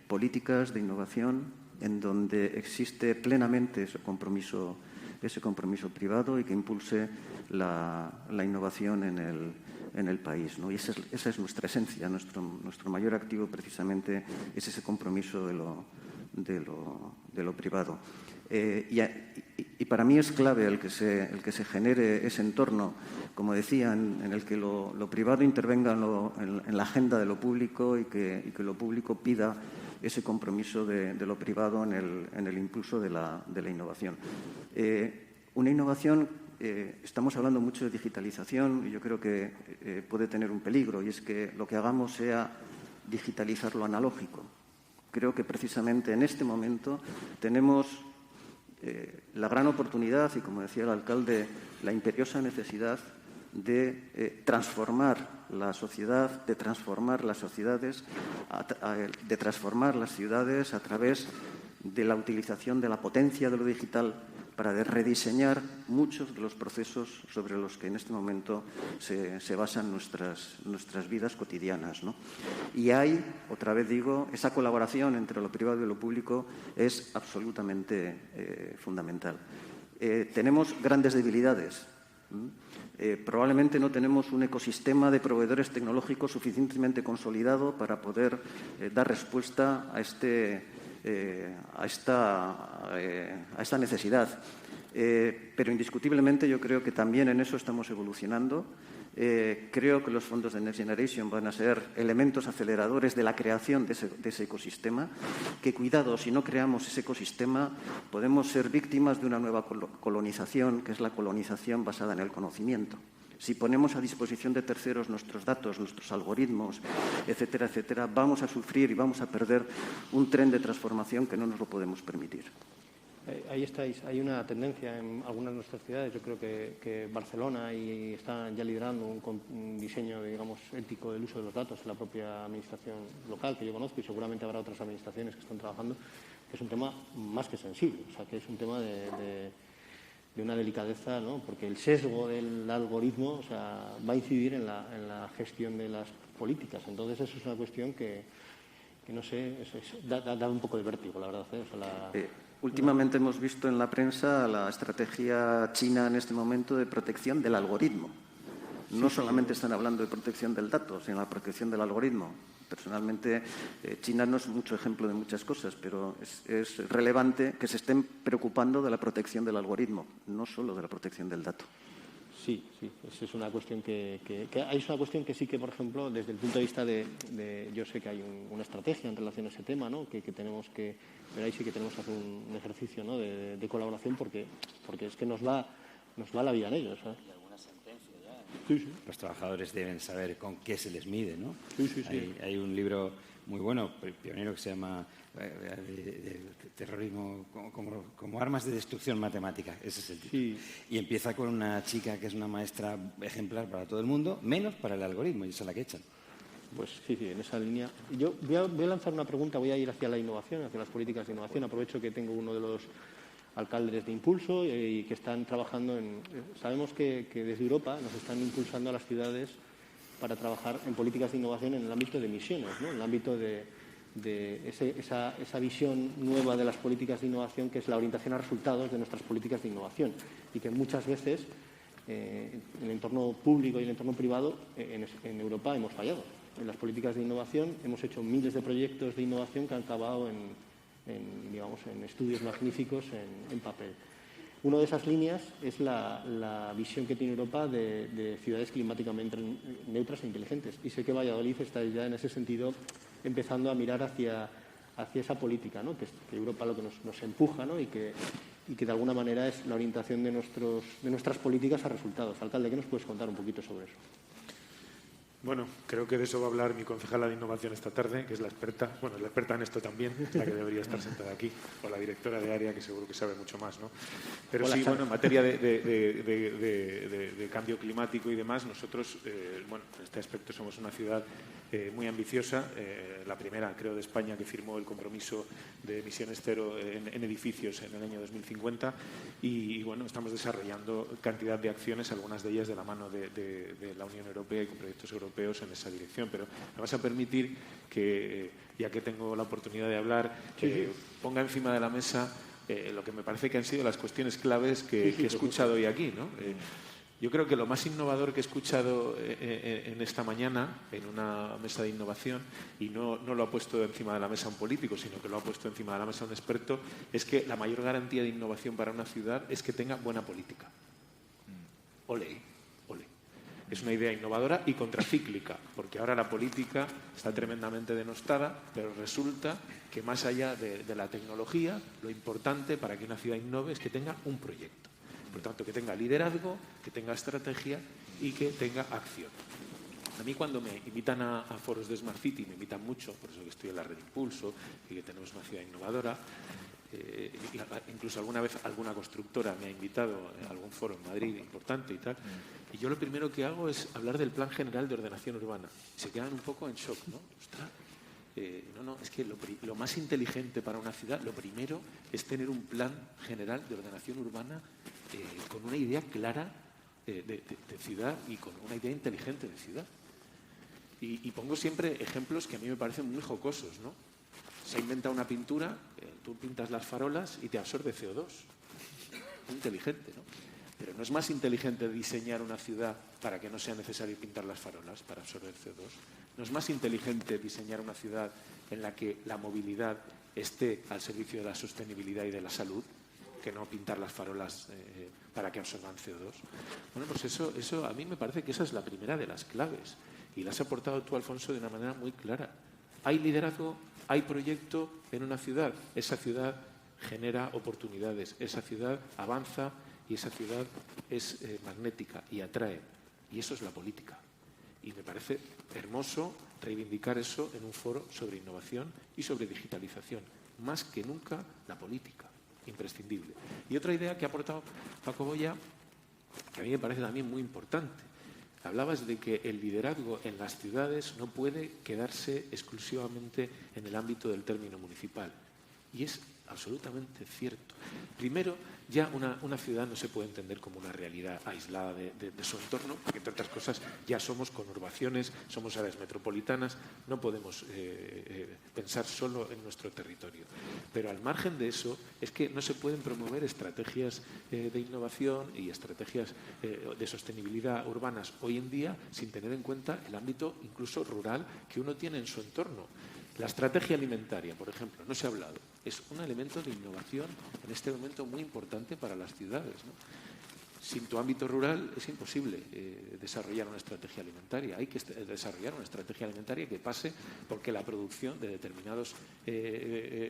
políticas de innovación en donde existe plenamente ese compromiso privado y que impulse la innovación en el país, ¿no? Y esa es nuestra esencia, nuestro mayor activo precisamente es ese compromiso de lo privado. Y para mí es clave el que se genere ese entorno, como decía, en el que lo privado intervenga en la agenda de lo público y que lo público pida ese compromiso de lo privado en el impulso de la innovación. Una innovación estamos hablando mucho de digitalización y yo creo que puede tener un peligro, y es que lo que hagamos sea digitalizar lo analógico. Creo que precisamente en este momento tenemos la gran oportunidad y, como decía el alcalde, la imperiosa necesidad de transformar la sociedad, de transformar las sociedades, de transformar las ciudades a través de la utilización de la potencia de lo digital para rediseñar muchos de los procesos sobre los que en este momento se basan nuestras vidas cotidianas, ¿no? Y hay, otra vez digo, esa colaboración entre lo privado y lo público es absolutamente fundamental. Tenemos grandes debilidades. Probablemente no tenemos un ecosistema de proveedores tecnológicos suficientemente consolidado para poder dar respuesta a esta necesidad. Pero indiscutiblemente yo creo que también en eso estamos evolucionando. Creo que los fondos de Next Generation van a ser elementos aceleradores de la creación de ese ecosistema, que, cuidado, si no creamos ese ecosistema podemos ser víctimas de una nueva colonización, que es la colonización basada en el conocimiento. Si ponemos a disposición de terceros nuestros datos, nuestros algoritmos, etcétera, etcétera, vamos a sufrir y vamos a perder un tren de transformación que no nos lo podemos permitir. Ahí estáis. Hay una tendencia en algunas de nuestras ciudades. Yo creo que Barcelona está ya liderando un diseño, digamos, ético del uso de los datos en la propia administración local, que yo conozco, y seguramente habrá otras administraciones que están trabajando, que es un tema más que sensible. O sea, que es un tema de una delicadeza, ¿no? Porque el sesgo del algoritmo, o sea, va a incidir en la gestión de las políticas. Entonces, eso es una cuestión que no sé, da un poco de vértigo, la verdad. O sea, últimamente hemos visto en la prensa la estrategia china en este momento de protección del algoritmo. No solamente están hablando de protección del dato, sino de la protección del algoritmo. Personalmente, China no es mucho ejemplo de muchas cosas, pero es relevante que se estén preocupando de la protección del algoritmo, no solo de la protección del dato. Sí, esa es una cuestión es una cuestión que sí que, por ejemplo, desde el punto de vista yo sé que hay una estrategia en relación a ese tema, ¿no? que tenemos que, pero ahí sí que tenemos que hacer un ejercicio, ¿no? de colaboración porque es que nos va la vida en ellos, ¿sabes? Y alguna sentencia ya. Sí. Los trabajadores deben saber con qué se les mide, ¿no? Sí. Hay un libro muy bueno, pionero, que se llama de terrorismo como armas de destrucción matemática. Ese es el título. Sí. Y empieza con una chica que es una maestra ejemplar para todo el mundo, menos para el algoritmo, y esa es la que echan. Pues sí, en esa línea. Yo voy a lanzar una pregunta, voy a ir hacia la innovación, hacia las políticas de innovación. Aprovecho que tengo uno de los alcaldes de Impulso y que están trabajando Sabemos que desde Europa nos están impulsando a las ciudades para trabajar en políticas de innovación en el ámbito de emisiones, ¿no? En el ámbito de esa visión nueva de las políticas de innovación, que es la orientación a resultados de nuestras políticas de innovación, y que muchas veces en el entorno público y en el entorno privado en Europa hemos fallado. En las políticas de innovación hemos hecho miles de proyectos de innovación que han acabado en estudios magníficos en papel. Una de esas líneas es la visión que tiene Europa de ciudades climáticamente neutras e inteligentes. Y sé que Valladolid está ya en ese sentido empezando a mirar hacia esa política, ¿no? que Europa lo que nos empuja, ¿no? y que de alguna manera es la orientación de nuestras políticas a resultados. Alcalde, ¿qué nos puedes contar un poquito sobre eso? Bueno, creo que de eso va a hablar mi concejala de Innovación esta tarde, que es la experta en esto también, la que debería estar sentada aquí, o la directora de área, que seguro que sabe mucho más, ¿no? Pero sí, bueno, en materia de cambio climático y demás, nosotros, en este aspecto somos una ciudad muy ambiciosa, la primera, creo, de España que firmó el compromiso de emisiones cero en edificios en el año 2050 y bueno, estamos desarrollando cantidad de acciones, algunas de ellas de la mano de la Unión Europea y con proyectos europeos en esa dirección, pero me vas a permitir que, ya que tengo la oportunidad de hablar, ponga encima de la mesa lo que me parece que han sido las cuestiones claves que he escuchado hoy aquí, ¿no? Yo creo que lo más innovador que he escuchado en esta mañana, en una mesa de innovación, y no lo ha puesto encima de la mesa un político, sino que lo ha puesto encima de la mesa un experto, es que la mayor garantía de innovación para una ciudad es que tenga buena política. Ole. Es una idea innovadora y contracíclica, porque ahora la política está tremendamente denostada, pero resulta que más allá de la tecnología, lo importante para que una ciudad innove es que tenga un proyecto. Por tanto, que tenga liderazgo, que tenga estrategia y que tenga acción. A mí cuando me invitan a foros de Smart City, me invitan mucho, por eso que estoy en la Red Impulso y que tenemos una ciudad innovadora, incluso alguna vez alguna constructora me ha invitado a algún foro en Madrid importante y tal, y yo lo primero que hago es hablar del Plan General de Ordenación Urbana. Se quedan un poco en shock, ¿no? Ostras, es que lo más inteligente para una ciudad, lo primero es tener un plan general de ordenación urbana con una idea clara de ciudad y con una idea inteligente de ciudad. Y pongo siempre ejemplos que a mí me parecen muy jocosos, ¿no? Se inventa una pintura, tú pintas las farolas y te absorbe CO2. Muy inteligente, ¿no? Pero no es más inteligente diseñar una ciudad para que no sea necesario pintar las farolas para absorber CO2. No es más inteligente diseñar una ciudad en la que la movilidad esté al servicio de la sostenibilidad y de la salud que no pintar las farolas para que absorban CO2. Bueno, pues eso a mí me parece que esa es la primera de las claves. Y la has aportado tú, Alfonso, de una manera muy clara. Hay liderazgo, hay proyecto en una ciudad. Esa ciudad genera oportunidades, esa ciudad avanza y esa ciudad es magnética y atrae. Y eso es la política. Y me parece hermoso reivindicar eso en un foro sobre innovación y sobre digitalización. Más que nunca la política, imprescindible. Y otra idea que ha aportado Paco Boya, que a mí me parece también muy importante. Hablabas de que el liderazgo en las ciudades no puede quedarse exclusivamente en el ámbito del término municipal. Y es absolutamente cierto. Primero, ya una ciudad no se puede entender como una realidad aislada de su entorno, porque entre otras cosas ya somos conurbaciones, somos áreas metropolitanas, no podemos pensar solo en nuestro territorio. Pero al margen de eso, es que no se pueden promover estrategias de innovación y estrategias de sostenibilidad urbanas hoy en día sin tener en cuenta el ámbito incluso rural que uno tiene en su entorno. La estrategia alimentaria, por ejemplo, no se ha hablado. Es un elemento de innovación en este momento muy importante para las ciudades, ¿no? Sin tu ámbito rural es imposible desarrollar una estrategia alimentaria. Hay que desarrollar una estrategia alimentaria que pase porque la producción de determinados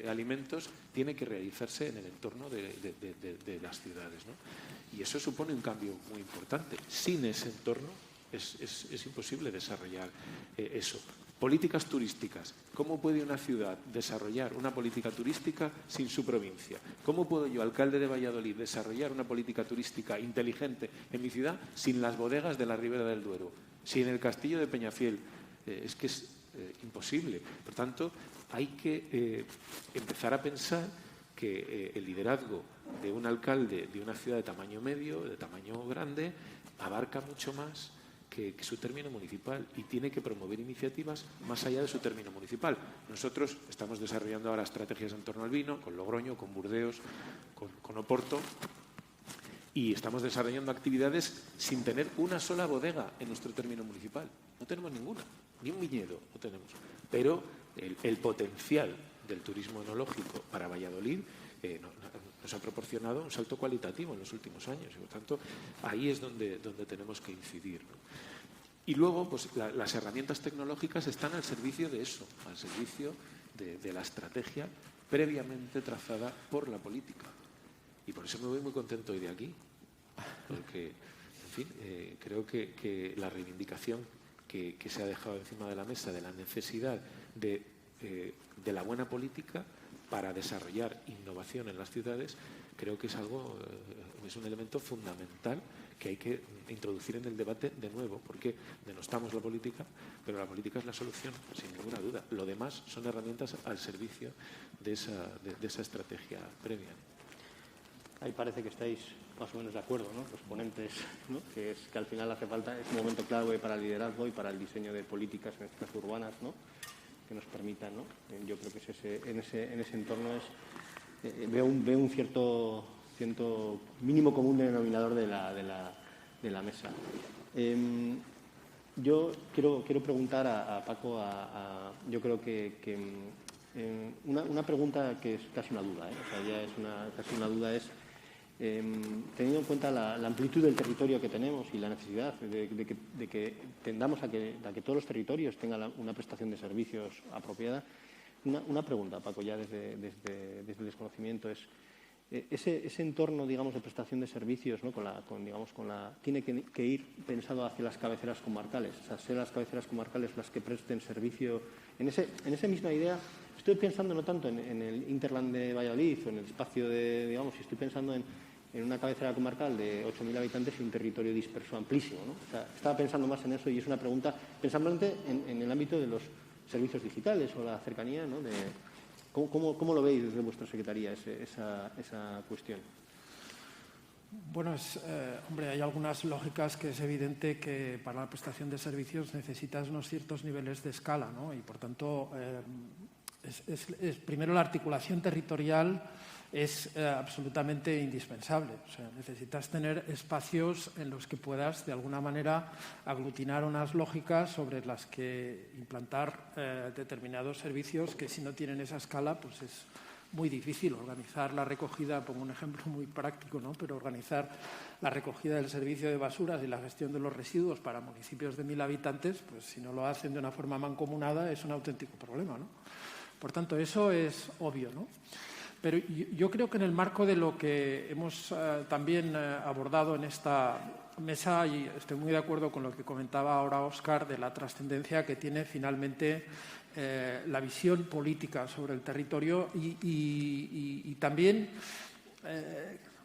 alimentos tiene que realizarse en el entorno de las ciudades, ¿no? Y eso supone un cambio muy importante. Sin ese entorno es imposible desarrollar eso. Políticas turísticas. ¿Cómo puede una ciudad desarrollar una política turística sin su provincia? ¿Cómo puedo yo, alcalde de Valladolid, desarrollar una política turística inteligente en mi ciudad sin las bodegas de la Ribera del Duero? Sin el castillo de Peñafiel. Es que es imposible. Por tanto, hay que empezar a pensar que el liderazgo de un alcalde de una ciudad de tamaño medio, de tamaño grande, abarca mucho más que su término municipal y tiene que promover iniciativas más allá de su término municipal. Nosotros estamos desarrollando ahora estrategias en torno al vino, con Logroño, con Burdeos, con Oporto, y estamos desarrollando actividades sin tener una sola bodega en nuestro término municipal. No tenemos ninguna, ni un viñedo no tenemos. Pero el potencial del turismo enológico para Valladolid nos ha proporcionado un salto cualitativo en los últimos años. Y por tanto, ahí es donde tenemos que incidir, ¿no? Y luego, pues las herramientas tecnológicas están al servicio de eso, al servicio de la estrategia previamente trazada por la política. Y por eso me voy muy contento hoy de aquí. Porque, en fin, creo que la reivindicación que se ha dejado encima de la mesa de la necesidad de la buena política para desarrollar innovación en las ciudades, creo que es un elemento fundamental que hay que introducir en el debate de nuevo, porque denostamos la política, pero la política es la solución, sin ninguna duda. Lo demás son herramientas al servicio de esa estrategia previa. Ahí parece que estáis más o menos de acuerdo, ¿no? Los ponentes, ¿no? Que al final hace falta, es un momento clave para el liderazgo y para el diseño de políticas, en este caso urbanas, ¿no? Que nos permitan, ¿no? Yo creo que en ese entorno veo un cierto mínimo común denominador de la mesa. Yo quiero preguntar a Paco, yo creo que una pregunta que es casi una duda, o sea, ya es casi una duda es, teniendo en cuenta la amplitud del territorio que tenemos y la necesidad de que tendamos a que todos los territorios tengan una prestación de servicios apropiada, una pregunta, Paco, ya desde el desconocimiento es, ese entorno, digamos, de prestación de servicios, ¿no? tiene que ir pensado hacia las cabeceras comarcales, o sea, ser las cabeceras comarcales las que presten servicio. En esa misma idea, estoy pensando no tanto en el Interland de Valladolid o en el espacio si estoy pensando en una cabecera comarcal de 8.000 habitantes y un territorio disperso amplísimo, ¿no? O sea, estaba pensando más en eso y es una pregunta, pensablemente en el ámbito de los servicios digitales o la cercanía, ¿no? ¿Cómo lo veis desde vuestra secretaría esa cuestión? Bueno, hombre, hay algunas lógicas que es evidente que para la prestación de servicios necesitas unos ciertos niveles de escala, ¿no? Y, por tanto, primero la articulación territorial es absolutamente indispensable. O sea, necesitas tener espacios en los que puedas, de alguna manera, aglutinar unas lógicas sobre las que implantar determinados servicios que, si no tienen esa escala, pues es muy difícil organizar la recogida. Pongo un ejemplo muy práctico, ¿no? Pero organizar la recogida del servicio de basuras y la gestión de los residuos para municipios de 1.000 habitantes, pues si no lo hacen de una forma mancomunada es un auténtico problema, ¿no? Por tanto, eso es obvio, ¿no? Pero yo creo que en el marco de lo que hemos también abordado en esta mesa, y estoy muy de acuerdo con lo que comentaba ahora Óscar, de la trascendencia que tiene finalmente la visión política sobre el territorio y también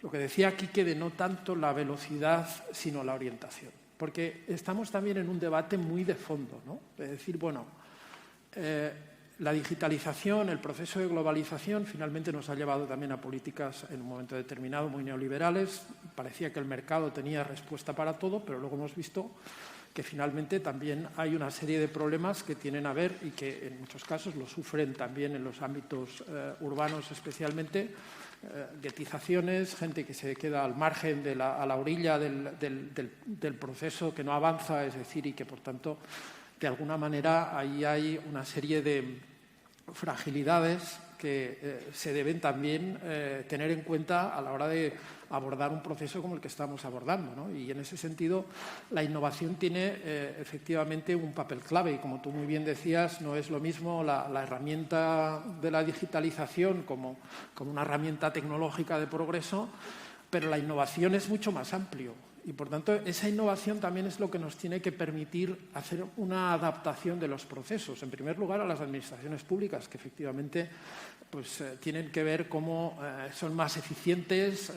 lo que decía Quique de no tanto la velocidad sino la orientación. Porque estamos también en un debate muy de fondo, ¿no? Es decir, bueno, la digitalización, el proceso de globalización, finalmente nos ha llevado también a políticas en un momento determinado muy neoliberales. Parecía que el mercado tenía respuesta para todo, pero luego hemos visto que finalmente también hay una serie de problemas que tienen a ver y que en muchos casos lo sufren también en los ámbitos urbanos especialmente, guetizaciones, gente que se queda al margen, a la orilla del proceso, que no avanza, es decir, y que por tanto de alguna manera ahí hay una serie de fragilidades que se deben también tener en cuenta a la hora de abordar un proceso como el que estamos abordando, ¿no? Y en ese sentido la innovación tiene efectivamente un papel clave y, como tú muy bien decías, no es lo mismo la herramienta de la digitalización como una herramienta tecnológica de progreso, pero la innovación es mucho más amplio. Y, por tanto, esa innovación también es lo que nos tiene que permitir hacer una adaptación de los procesos. En primer lugar, a las administraciones públicas, que efectivamente pues, tienen que ver cómo son más eficientes,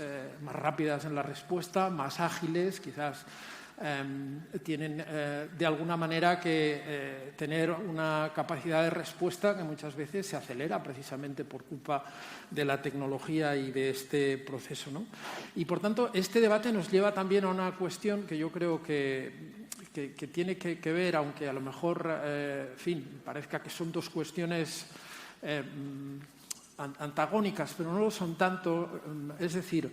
más rápidas en la respuesta, más ágiles, quizás tienen de alguna manera que tener una capacidad de respuesta que muchas veces se acelera precisamente por culpa de la tecnología y de este proceso, ¿no? Y, por tanto, este debate nos lleva también a una cuestión que yo creo que tiene que ver, aunque a lo mejor, en fin, parezca que son dos cuestiones antagónicas, pero no lo son tanto. Es decir,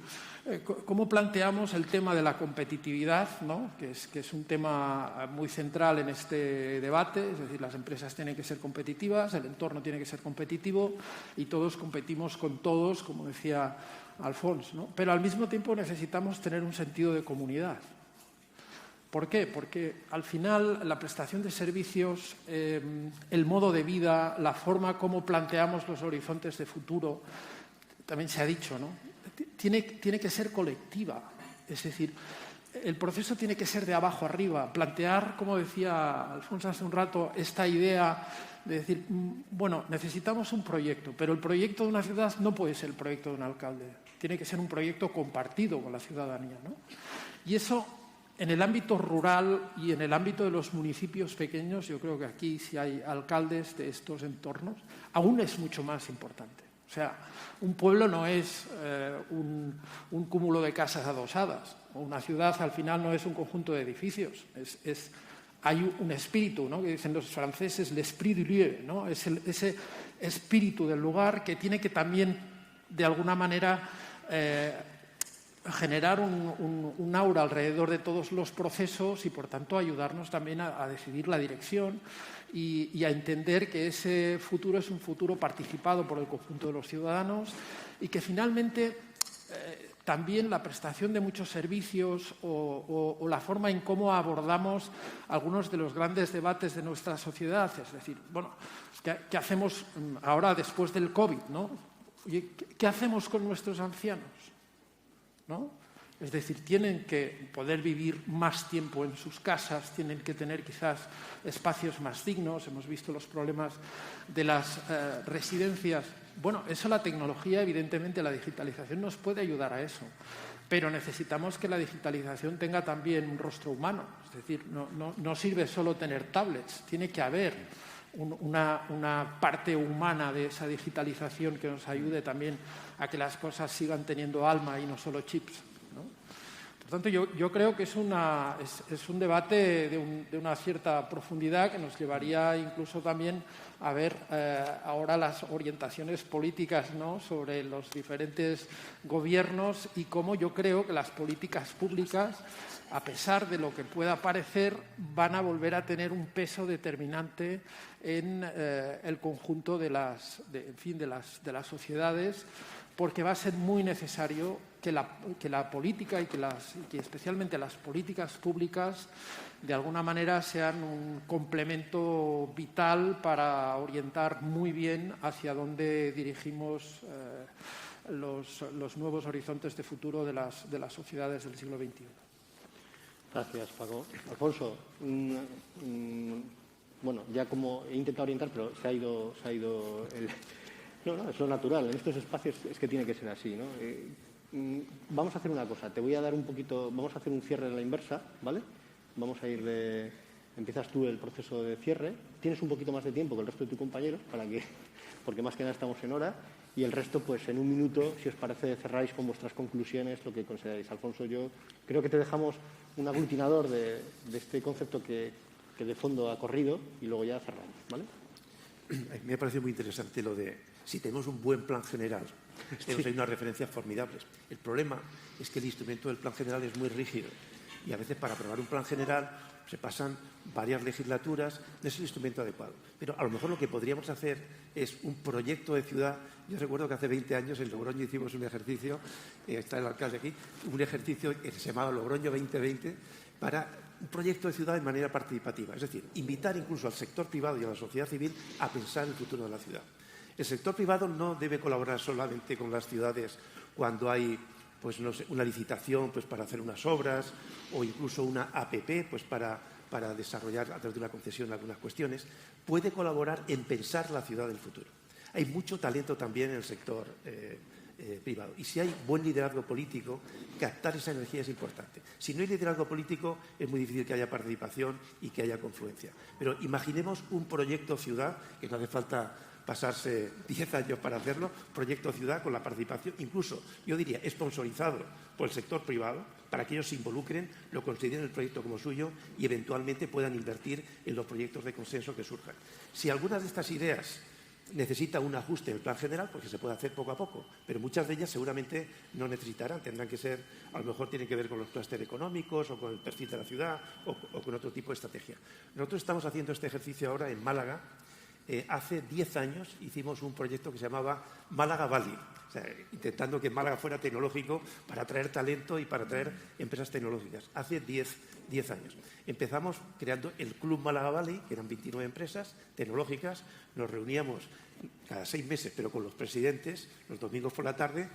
cómo planteamos el tema de la competitividad, ¿no? que es un tema muy central en este debate. Es decir, las empresas tienen que ser competitivas, el entorno tiene que ser competitivo y todos competimos con todos, como decía Alfons, ¿no? Pero al mismo tiempo necesitamos tener un sentido de comunidad. ¿Por qué? Porque al final la prestación de servicios, el modo de vida, la forma como planteamos los horizontes de futuro, también se ha dicho, ¿no? Tiene que ser colectiva. Es decir, el proceso tiene que ser de abajo arriba. Plantear, como decía Alfonso hace un rato, esta idea de decir, bueno, necesitamos un proyecto, pero el proyecto de una ciudad no puede ser el proyecto de un alcalde. Tiene que ser un proyecto compartido con la ciudadanía, ¿no? Y eso, en el ámbito rural y en el ámbito de los municipios pequeños, yo creo que aquí, si hay alcaldes de estos entornos, aún es mucho más importante. O sea, un pueblo no es un cúmulo de casas adosadas. O una ciudad, al final, no es un conjunto de edificios. Hay un espíritu, ¿no? Que dicen los franceses, l'esprit du lieu, ¿no? Es ese espíritu del lugar que tiene que también, de alguna manera, generar un aura alrededor de todos los procesos y, por tanto, ayudarnos también a decidir la dirección y a entender que ese futuro es un futuro participado por el conjunto de los ciudadanos y que, finalmente, también la prestación de muchos servicios o la forma en cómo abordamos algunos de los grandes debates de nuestra sociedad. Es decir, bueno, ¿qué hacemos ahora después del COVID, ¿no? oye, ¿qué hacemos con nuestros ancianos? ¿No? Es decir, tienen que poder vivir más tiempo en sus casas, tienen que tener quizás espacios más dignos. Hemos visto los problemas de las residencias. Bueno, eso la tecnología, evidentemente, la digitalización nos puede ayudar a eso. Pero necesitamos que la digitalización tenga también un rostro humano. Es decir, no sirve solo tener tablets, tiene que haber una parte humana de esa digitalización que nos ayude también a que las cosas sigan teniendo alma y no solo chips, ¿no? Por tanto, yo creo que es un debate de una cierta profundidad que nos llevaría incluso también a ver ahora las orientaciones políticas, ¿no?, sobre los diferentes gobiernos y cómo yo creo que las políticas públicas, a pesar de lo que pueda parecer, van a volver a tener un peso determinante en el conjunto de las sociedades, porque va a ser muy necesario que la política y que especialmente las políticas públicas de alguna manera sean un complemento vital para orientar muy bien hacia dónde dirigimos los nuevos horizontes de futuro de las sociedades del siglo XXI. Gracias, Paco. Alfonso, bueno, ya como he intentado orientar, pero se ha ido el... No, es lo natural. En estos espacios es que tiene que ser así, ¿no? Vamos a hacer una cosa. Te voy a dar un poquito... Vamos a hacer un cierre de la inversa, ¿vale? Vamos a ir de... Empiezas tú el proceso de cierre. Tienes un poquito más de tiempo que el resto de tus compañeros, porque más que nada estamos en hora. Y el resto, pues en un minuto, si os parece, cerráis con vuestras conclusiones lo que consideráis. Alfonso, yo creo que te dejamos un aglutinador de este concepto que de fondo ha corrido y luego ya cerramos, ¿vale? Me ha parecido muy interesante lo de si tenemos un buen plan general, tenemos ahí unas referencias formidables. El problema es que el instrumento del plan general es muy rígido y a veces para aprobar un plan general se pasan varias legislaturas, no es el instrumento adecuado. Pero a lo mejor lo que podríamos hacer es un proyecto de ciudad. Yo recuerdo que hace 20 años en Logroño hicimos un ejercicio, está el alcalde aquí, un ejercicio que se llamaba Logroño 2020 para un proyecto de ciudad de manera participativa. Es decir, invitar incluso al sector privado y a la sociedad civil a pensar en el futuro de la ciudad. El sector privado no debe colaborar solamente con las ciudades cuando hay pues, no sé, una licitación pues, para hacer unas obras o incluso una APP pues, para desarrollar a través de una concesión algunas cuestiones. Puede colaborar en pensar la ciudad del futuro. Hay mucho talento también en el sector privado. Y si hay buen liderazgo político, captar esa energía es importante. Si no hay liderazgo político, es muy difícil que haya participación y que haya confluencia. Pero imaginemos un proyecto ciudad, que no hace falta pasarse 10 años para hacerlo, proyecto ciudad con la participación, incluso, yo diría, sponsorizado por el sector privado, para que ellos se involucren, lo consideren el proyecto como suyo y eventualmente puedan invertir en los proyectos de consenso que surjan. Si algunas de estas ideas necesita un ajuste en el plan general, porque se puede hacer poco a poco, pero muchas de ellas seguramente no necesitarán, tendrán que ser, a lo mejor tienen que ver con los clústeres económicos o con el perfil de la ciudad o con otro tipo de estrategia. Nosotros estamos haciendo este ejercicio ahora en Málaga. Hace 10 años hicimos un proyecto que se llamaba Málaga Valley, o sea, intentando que Málaga fuera tecnológico para atraer talento y para atraer empresas tecnológicas. Hace 10 años. Empezamos creando el Club Málaga Valley, que eran 29 empresas tecnológicas. Nos reuníamos cada 6 meses, pero con los presidentes, los domingos por la tarde.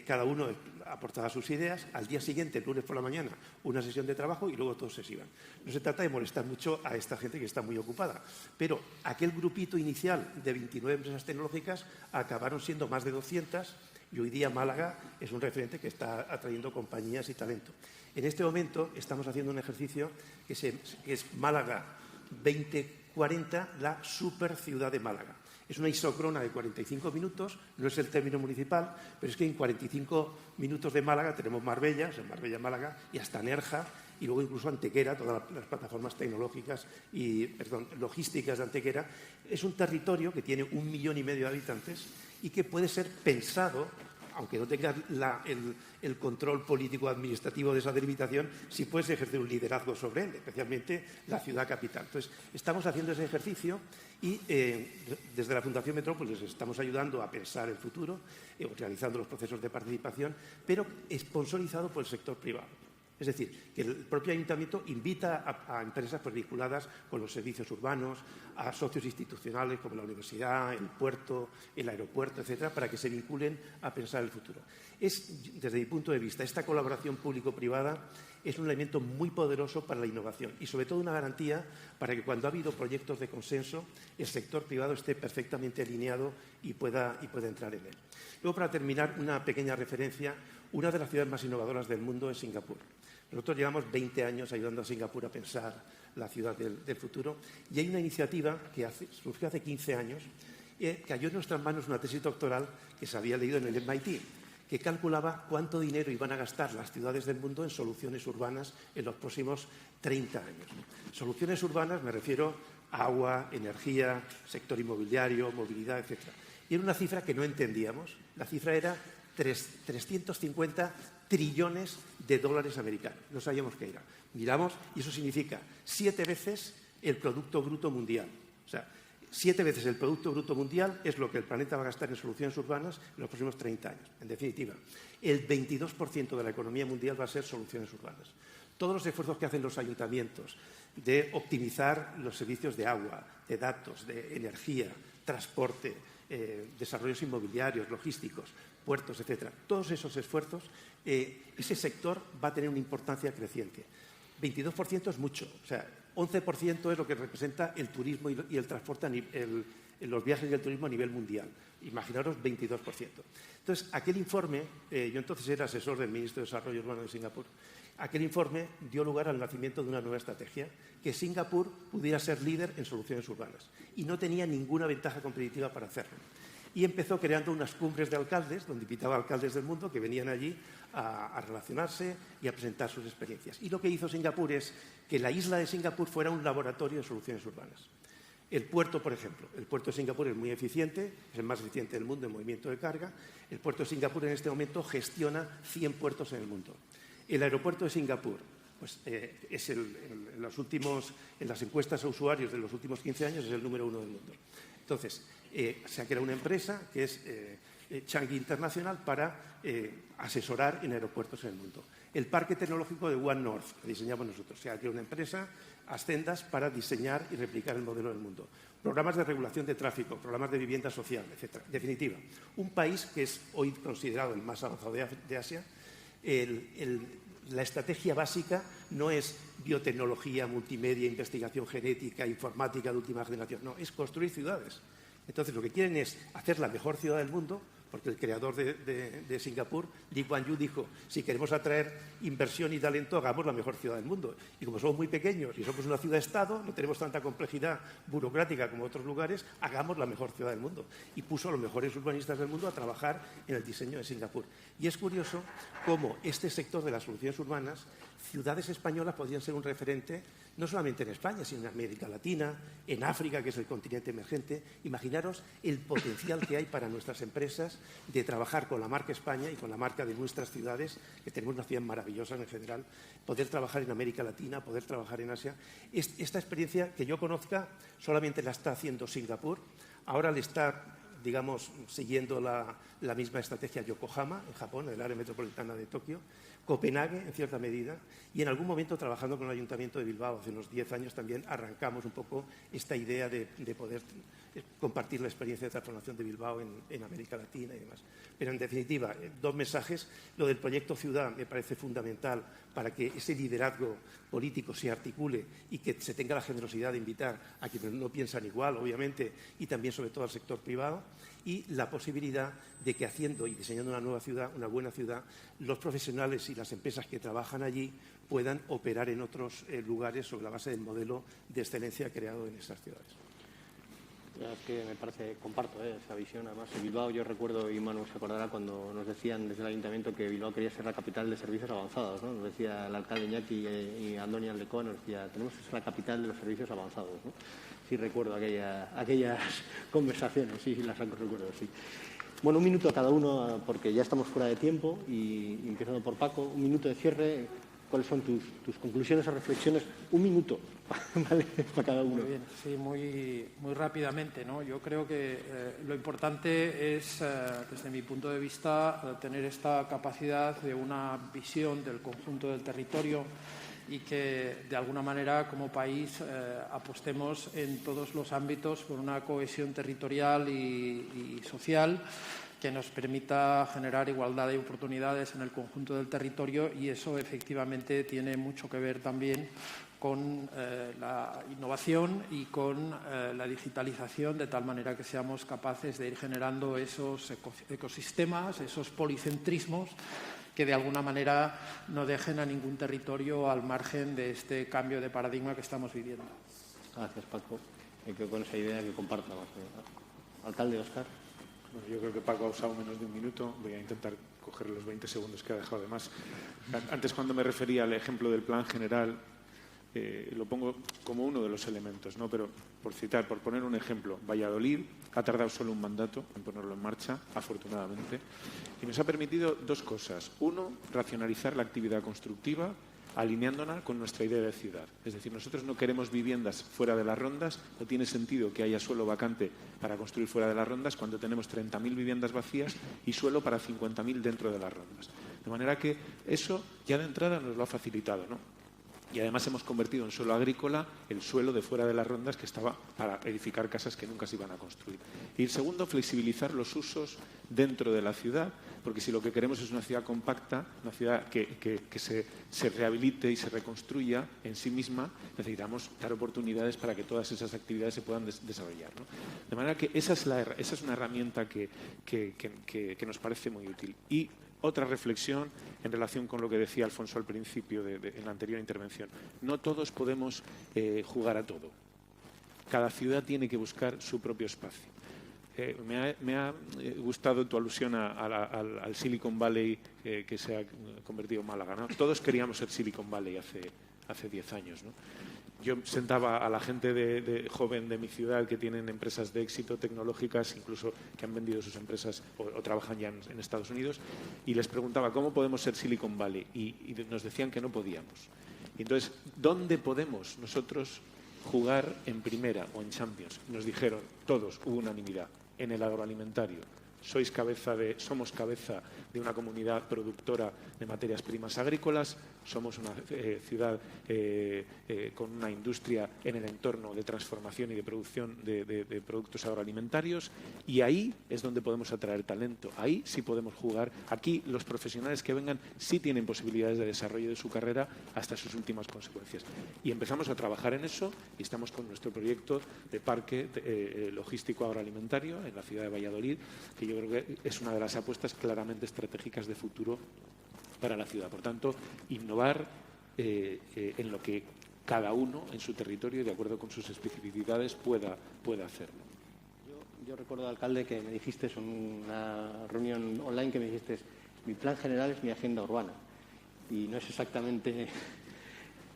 Cada uno aportaba sus ideas. Al día siguiente, el lunes por la mañana, una sesión de trabajo y luego todos se iban. No se trata de molestar mucho a esta gente que está muy ocupada, pero aquel grupito inicial de 29 empresas tecnológicas acabaron siendo más de 200 y hoy día Málaga es un referente que está atrayendo compañías y talento. En este momento estamos haciendo un ejercicio que es Málaga 2040, la superciudad de Málaga. Es una isócrona de 45 minutos, no es el término municipal, pero es que en 45 minutos de Málaga tenemos Marbella, o sea, Marbella, Málaga, y hasta Nerja, y luego incluso Antequera, todas las plataformas tecnológicas logísticas de Antequera. Es un territorio que tiene 1,5 millones de habitantes y que puede ser pensado, aunque no tenga el control político-administrativo de esa delimitación, sí puedes ejercer un liderazgo sobre él, especialmente la ciudad capital. Entonces, estamos haciendo ese ejercicio y desde la Fundación Metrópolis estamos ayudando a pensar el futuro, realizando los procesos de participación, pero sponsorizado por el sector privado. Es decir, que el propio ayuntamiento invita a empresas pues, vinculadas con los servicios urbanos, a socios institucionales como la universidad, el puerto, el aeropuerto, etcétera, para que se vinculen a pensar el futuro. Desde mi punto de vista, esta colaboración público-privada es un elemento muy poderoso para la innovación y, sobre todo, una garantía para que cuando ha habido proyectos de consenso, el sector privado esté perfectamente alineado y pueda entrar en él. Luego, para terminar, una pequeña referencia. Una de las ciudades más innovadoras del mundo es Singapur. Nosotros llevamos 20 años ayudando a Singapur a pensar la ciudad del futuro y hay una iniciativa que surgió hace 15 años, cayó en nuestras manos una tesis doctoral que se había leído en el MIT, que calculaba cuánto dinero iban a gastar las ciudades del mundo en soluciones urbanas en los próximos 30 años. Soluciones urbanas me refiero a agua, energía, sector inmobiliario, movilidad, etc. Y era una cifra que no entendíamos. La cifra era 350 trillones de dólares americanos. No sabíamos qué era. Miramos y eso significa 7 veces el Producto Bruto Mundial. O sea, 7 veces el Producto Bruto Mundial es lo que el planeta va a gastar en soluciones urbanas en los próximos 30 años. En definitiva, el 22% de la economía mundial va a ser soluciones urbanas. Todos los esfuerzos que hacen los ayuntamientos de optimizar los servicios de agua, de datos, de energía, transporte, desarrollos inmobiliarios, logísticos, puertos, etcétera. Todos esos esfuerzos, ese sector va a tener una importancia creciente. 22% es mucho, o sea, 11% es lo que representa el turismo y el transporte, los viajes y el turismo a nivel mundial. Imaginaros 22%. Entonces, aquel informe, yo entonces era asesor del Ministro de Desarrollo Urbano de Singapur, aquel informe dio lugar al nacimiento de una nueva estrategia, que Singapur pudiera ser líder en soluciones urbanas y no tenía ninguna ventaja competitiva para hacerlo. Y empezó creando unas cumbres de alcaldes, donde invitaba a alcaldes del mundo que venían allí a relacionarse y a presentar sus experiencias. Y lo que hizo Singapur es que la isla de Singapur fuera un laboratorio de soluciones urbanas. El puerto, por ejemplo. El puerto de Singapur es muy eficiente, es el más eficiente del mundo en movimiento de carga. El puerto de Singapur en este momento gestiona 100 puertos en el mundo. El aeropuerto de Singapur pues, es en las encuestas a usuarios de los últimos 15 años es el número 1 del mundo. Entonces, se ha creado una empresa que es Changi International para asesorar en aeropuertos en el mundo. El parque tecnológico de One North, que diseñamos nosotros. Se ha creado una empresa, Ascendas, para diseñar y replicar el modelo del mundo. Programas de regulación de tráfico, programas de vivienda social, etc. En definitiva, un país que es hoy considerado el más avanzado de Asia. La estrategia básica no es biotecnología, multimedia, investigación genética, informática de última generación. No, es construir ciudades. Entonces, lo que quieren es hacer la mejor ciudad del mundo, porque el creador de Singapur, Lee Kuan Yew, dijo, si queremos atraer inversión y talento, hagamos la mejor ciudad del mundo. Y como somos muy pequeños y somos una ciudad-estado, no tenemos tanta complejidad burocrática como otros lugares, hagamos la mejor ciudad del mundo. Y puso a los mejores urbanistas del mundo a trabajar en el diseño de Singapur. Y es curioso cómo este sector de las soluciones urbanas, ciudades españolas podrían ser un referente, no solamente en España, sino en América Latina, en África, que es el continente emergente. Imaginaros el potencial que hay para nuestras empresas de trabajar con la marca España y con la marca de nuestras ciudades, que tenemos una ciudad maravillosa en general, poder trabajar en América Latina, poder trabajar en Asia. Esta experiencia que yo conozca solamente la está haciendo Singapur, ahora le está, digamos, siguiendo la misma estrategia Yokohama, en Japón, en el área metropolitana de Tokio, Copenhague, en cierta medida, y en algún momento trabajando con el Ayuntamiento de Bilbao, hace unos 10 años también arrancamos un poco esta idea de poder compartir la experiencia de transformación de Bilbao en América Latina y demás. Pero, en definitiva, 2 mensajes. Lo del proyecto Ciudad me parece fundamental para que ese liderazgo político se articule y que se tenga la generosidad de invitar a quienes no piensan igual, obviamente, y también, sobre todo, al sector privado, y la posibilidad de que haciendo y diseñando una nueva ciudad, una buena ciudad, los profesionales y las empresas que trabajan allí puedan operar en otros lugares sobre la base del modelo de excelencia creado en esas ciudades. Es que me parece, comparto esa visión. Además, en Bilbao yo recuerdo, y Manu se acordará, cuando nos decían desde el Ayuntamiento que Bilbao quería ser la capital de servicios avanzados, ¿no? Nos decía el alcalde Iñaki y Andoni Aldecoa, nos decía, tenemos que ser la capital de los servicios avanzados, ¿no? Sí recuerdo aquellas conversaciones, sí, las recuerdo, sí. Bueno, 1 minuto a cada uno, porque ya estamos fuera de tiempo, y empezando por Paco, 1 minuto de cierre. cuáles son tus conclusiones o reflexiones. 1 minuto, ¿vale? Para cada uno. Muy bien, sí, muy rápidamente, ¿no? Yo creo que lo importante es, desde mi punto de vista, tener esta capacidad de una visión del conjunto del territorio y que, de alguna manera, como país, apostemos en todos los ámbitos por una cohesión territorial y social que nos permita generar igualdad de oportunidades en el conjunto del territorio, y eso efectivamente tiene mucho que ver también con la innovación y con la digitalización, de tal manera que seamos capaces de ir generando esos ecosistemas, esos policentrismos que de alguna manera no dejen a ningún territorio al margen de este cambio de paradigma que estamos viviendo. Gracias, Paco. Me quedo con esa idea que comparta. Alcalde, Óscar. Bueno, yo creo que Paco ha usado menos de 1 minuto. Voy a intentar coger los 20 segundos que ha dejado de más. Antes, cuando me refería al ejemplo del plan general, lo pongo como uno de los elementos, ¿no? Pero por poner un ejemplo, Valladolid ha tardado solo un mandato en ponerlo en marcha, afortunadamente, y nos ha permitido 2 cosas. 1, racionalizar la actividad constructiva, alineándola con nuestra idea de ciudad. Es decir, nosotros no queremos viviendas fuera de las rondas, no tiene sentido que haya suelo vacante para construir fuera de las rondas cuando tenemos 30.000 viviendas vacías y suelo para 50.000 dentro de las rondas. De manera que eso ya de entrada nos lo ha facilitado, ¿no? Y además hemos convertido en suelo agrícola el suelo de fuera de las rondas que estaba para edificar casas que nunca se iban a construir. Y segundo, flexibilizar los usos dentro de la ciudad, porque si lo que queremos es una ciudad compacta, una ciudad que se rehabilite y se reconstruya en sí misma, necesitamos dar oportunidades para que todas esas actividades se puedan desarrollar, ¿no? De manera que esa es una herramienta que nos parece muy útil. Y otra reflexión en relación con lo que decía Alfonso al principio en la anterior intervención. No todos podemos jugar a todo. Cada ciudad tiene que buscar su propio espacio. Me ha gustado tu alusión al Silicon Valley que se ha convertido en Málaga, ¿no? Todos queríamos ser Silicon Valley hace 10 años, ¿no? Yo sentaba a la gente joven de mi ciudad que tienen empresas de éxito tecnológicas, incluso que han vendido sus empresas o trabajan ya en Estados Unidos, y les preguntaba cómo podemos ser Silicon Valley, y nos decían que no podíamos. Y entonces, ¿dónde podemos nosotros jugar en primera o en Champions? Nos dijeron todos, hubo unanimidad, en el agroalimentario. Somos cabeza de una comunidad productora de materias primas agrícolas, somos una ciudad con una industria en el entorno de transformación y de producción de productos agroalimentarios, y ahí es donde podemos atraer talento, ahí sí podemos jugar. Aquí los profesionales que vengan sí tienen posibilidades de desarrollo de su carrera hasta sus últimas consecuencias. Y empezamos a trabajar en eso y estamos con nuestro proyecto de parque logístico agroalimentario en la ciudad de Valladolid, que yo creo que es una de las apuestas claramente estratégicas de futuro para la ciudad. Por tanto, innovar en lo que cada uno en su territorio, de acuerdo con sus especificidades, pueda hacerlo. Yo recuerdo, alcalde, que me dijiste en una reunión online que me dijiste: mi plan general es mi agenda urbana. Y no es exactamente...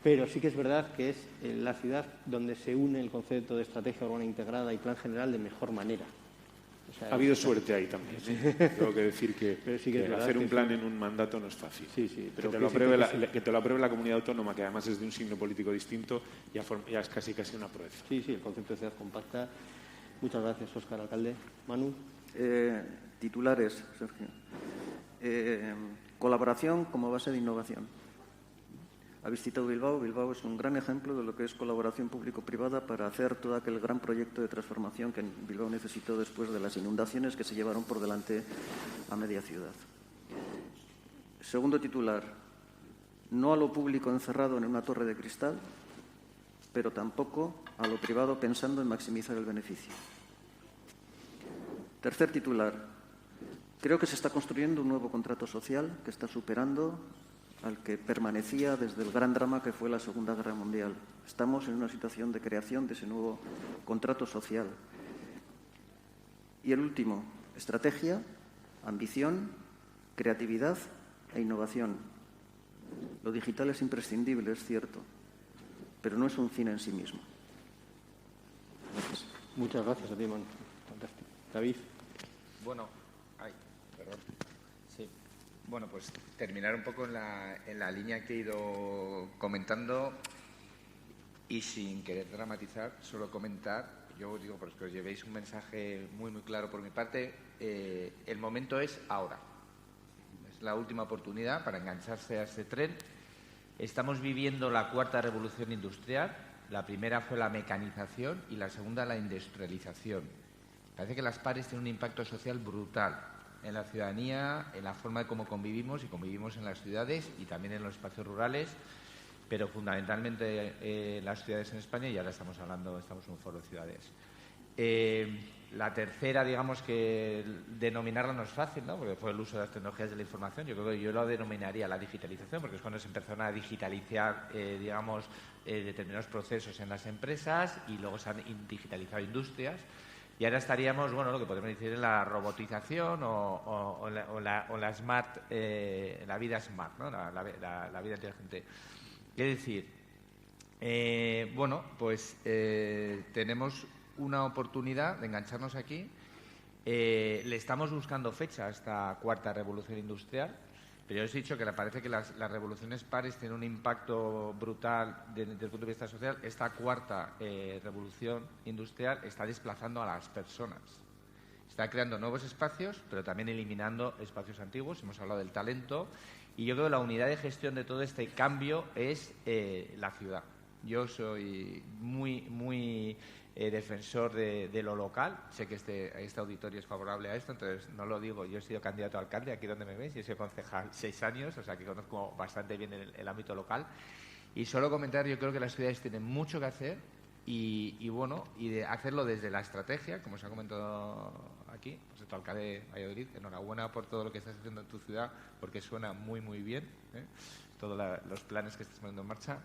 Pero sí que es verdad que es la ciudad donde se une el concepto de estrategia urbana integrada y plan general de mejor manera. O sea, ha habido suerte ahí también. Tengo que decir que hacer un plan en un mandato no es fácil. Sí, pero que te lo apruebe la comunidad autónoma, que además es de un signo político distinto, ya es casi una proeza. Sí, el concepto de ciudad compacta. Muchas gracias, Óscar, alcalde. Manu. Titulares, Sergio. Colaboración como base de innovación. Habéis citado Bilbao. Bilbao es un gran ejemplo de lo que es colaboración público-privada para hacer todo aquel gran proyecto de transformación que Bilbao necesitó después de las inundaciones que se llevaron por delante a media ciudad. Segundo titular, no a lo público encerrado en una torre de cristal, pero tampoco a lo privado pensando en maximizar el beneficio. Tercer titular, creo que se está construyendo un nuevo contrato social que está superando al que permanecía desde el gran drama que fue la Segunda Guerra Mundial. Estamos en una situación de creación de ese nuevo contrato social. Y el último, estrategia, ambición, creatividad e innovación. Lo digital es imprescindible, es cierto, pero no es un fin en sí mismo. Gracias. Muchas gracias a ti, Manu. Fantástico. David. Bueno, perdón. Sí. Bueno, pues terminar un poco en la línea que he ido comentando y sin querer dramatizar, solo comentar, yo os digo, porque os llevéis un mensaje muy, muy claro por mi parte, el momento es ahora. Es la última oportunidad para engancharse a este tren. Estamos viviendo la cuarta revolución industrial. La primera fue la mecanización y la segunda la industrialización. Parece que las pares tienen un impacto social brutal en la ciudadanía, en la forma de cómo convivimos, y convivimos en las ciudades y también en los espacios rurales, pero fundamentalmente las ciudades en España, y ahora estamos en un foro de ciudades. La tercera, digamos que denominarla no es fácil, ¿no? Porque fue el uso de las tecnologías de la información. Yo creo que yo lo denominaría la digitalización, porque es cuando se empezaron a digitalizar, determinados procesos en las empresas, y luego se han digitalizado industrias. Y ahora estaríamos, bueno, lo que podemos decir en la robotización o la smart, la vida smart, ¿no? La vida inteligente. Es decir, tenemos una oportunidad de engancharnos aquí. Le estamos buscando fecha a esta cuarta revolución industrial, pero yo os he dicho que me parece que las revoluciones pares tienen un impacto brutal desde el punto de vista social. Esta cuarta revolución industrial está desplazando a las personas. Está creando nuevos espacios, pero también eliminando espacios antiguos. Hemos hablado del talento. Y yo creo que la unidad de gestión de todo este cambio es la ciudad. Yo soy muy defensor de lo local. Sé que este auditorio es favorable a esto, entonces no lo digo. Yo he sido candidato a alcalde, aquí donde me veis, y he sido concejal 6 años, o sea que conozco bastante bien el ámbito local. Y solo comentar, yo creo que las ciudades tienen mucho que hacer y de hacerlo desde la estrategia, como se ha comentado aquí. Pues tu alcalde de Valladolid, enhorabuena por todo lo que estás haciendo en tu ciudad, porque suena muy, muy bien, todos los planes que estás poniendo en marcha.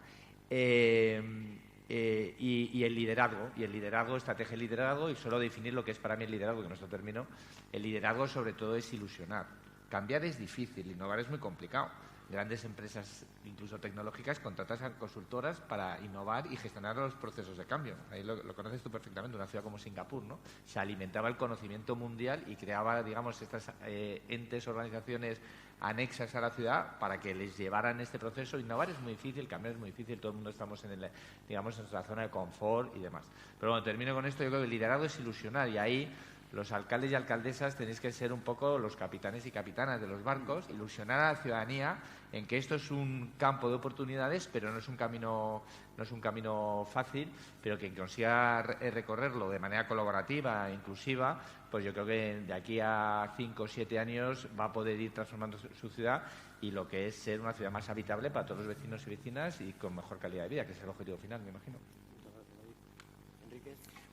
Y el liderazgo, estrategia de liderazgo, y solo definir lo que es para mí el liderazgo, que no es otro término. El liderazgo sobre todo es ilusionar. Cambiar es difícil, innovar es muy complicado. Grandes empresas, incluso tecnológicas, contratan a consultoras para innovar y gestionar los procesos de cambio. Ahí lo conoces tú perfectamente, una ciudad como Singapur, ¿no? Se alimentaba el conocimiento mundial y creaba, digamos, estas entes, organizaciones anexas a la ciudad para que les llevaran este proceso. Innovar es muy difícil, cambiar es muy difícil, todo el mundo estamos en nuestra zona de confort y demás. Pero bueno, termino con esto. Yo creo que el liderazgo es ilusionar, y ahí los alcaldes y alcaldesas tenéis que ser un poco los capitanes y capitanas de los barcos, ilusionar a la ciudadanía en que esto es un campo de oportunidades, pero no es un camino fácil, pero quien consiga recorrerlo de manera colaborativa e inclusiva, pues yo creo que de aquí a 5 o 7 años va a poder ir transformando su ciudad, y lo que es ser una ciudad más habitable para todos los vecinos y vecinas y con mejor calidad de vida, que es el objetivo final, me imagino.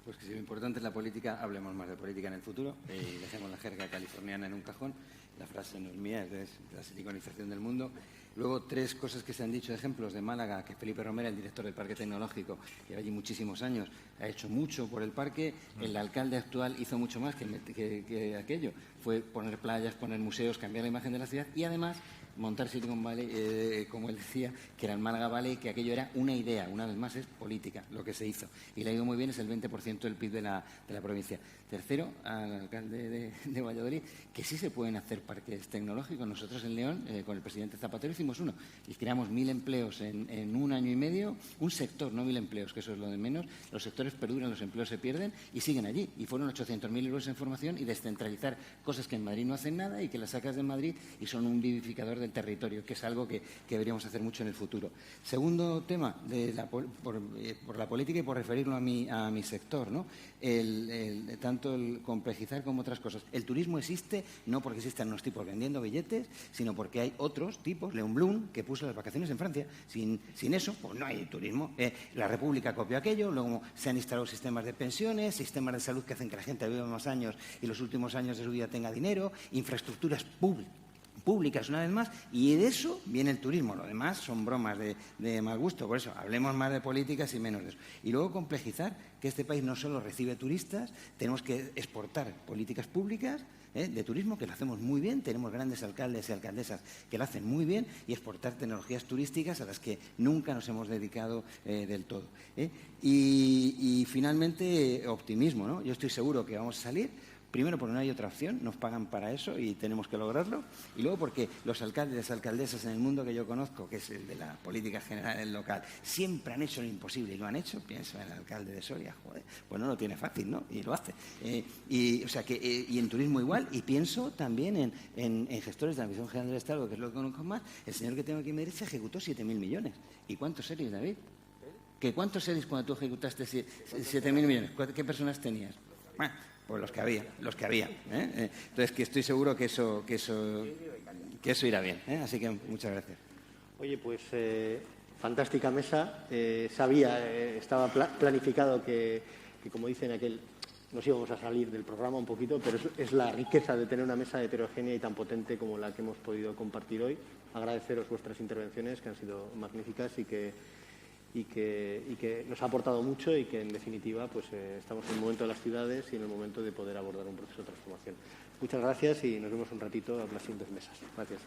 Pues que si lo importante es la política, hablemos más de política en el futuro y dejemos la jerga californiana en un cajón. La frase no es mía, es de la siliconización del mundo. Luego, 3 cosas que se han dicho, ejemplos de Málaga, que Felipe Romera, el director del Parque Tecnológico, lleva allí muchísimos años, ha hecho mucho por el parque. El alcalde actual hizo mucho más que aquello. Fue poner playas, poner museos, cambiar la imagen de la ciudad y además montar Silicon Valley, como él decía, que era el Málaga Valley, que aquello era una idea, una vez más es política lo que se hizo. Y le ha ido muy bien, es el 20% del PIB de la provincia. Tercero, al alcalde de Valladolid, que sí se pueden hacer parques tecnológicos. Nosotros en León, con el presidente Zapatero, hicimos uno y creamos 1.000 empleos en 1 año y medio. Un sector, no 1.000 empleos, que eso es lo de menos. Los sectores perduran, los empleos se pierden y siguen allí. Y fueron 800.000 euros en formación y descentralizar cosas que en Madrid no hacen nada y que las sacas de Madrid y son un vivificador del territorio, que es algo que deberíamos hacer mucho en el futuro. Segundo tema, por la política y por referirlo a mi sector, ¿no? Tanto el complejizar como otras cosas. El turismo existe no porque existan unos tipos vendiendo billetes, sino porque hay otros tipos, Leon Blum, que puso las vacaciones en Francia. Sin eso, pues no hay turismo. La República copió aquello, luego se han instalado sistemas de pensiones, sistemas de salud que hacen que la gente viva más años y los últimos años de su vida tenga dinero, infraestructuras públicas una vez más, y de eso viene el turismo. Lo demás son bromas de mal gusto. Por eso, hablemos más de políticas y menos de eso. Y luego complejizar que este país no solo recibe turistas, tenemos que exportar políticas públicas de turismo, que lo hacemos muy bien, tenemos grandes alcaldes y alcaldesas que lo hacen muy bien, y exportar tecnologías turísticas a las que nunca nos hemos dedicado del todo. Y finalmente, optimismo, ¿no? Yo estoy seguro que vamos a salir, Primero, porque no hay otra opción, nos pagan para eso y tenemos que lograrlo. Y luego, porque los alcaldes y alcaldesas en el mundo que yo conozco, que es el de la política general, el local, siempre han hecho lo imposible y lo han hecho. Pienso en el alcalde de Soria, joder, pues no lo tiene fácil, ¿no? Y lo hace. Y en turismo igual. Y pienso también en gestores de la Administración General del Estado, que es lo que conozco más. El señor que tengo aquí en Madrid se ejecutó 7.000 millones. ¿Y cuántos series, David? ¿Cuántos series cuando tú ejecutaste 7.000 millones? ¿Qué personas tenías? Bueno, pues los que había. Entonces, que estoy seguro que eso irá bien. Así que muchas gracias. Oye, pues fantástica mesa. Estaba planificado que, como dicen nos íbamos a salir del programa un poquito, pero es la riqueza de tener una mesa heterogénea y tan potente como la que hemos podido compartir hoy. Agradeceros vuestras intervenciones, que han sido magníficas y que nos ha aportado mucho y que, en definitiva, pues estamos en el momento de las ciudades y en el momento de poder abordar un proceso de transformación. Muchas gracias y nos vemos un ratito en las siguientes mesas. Gracias.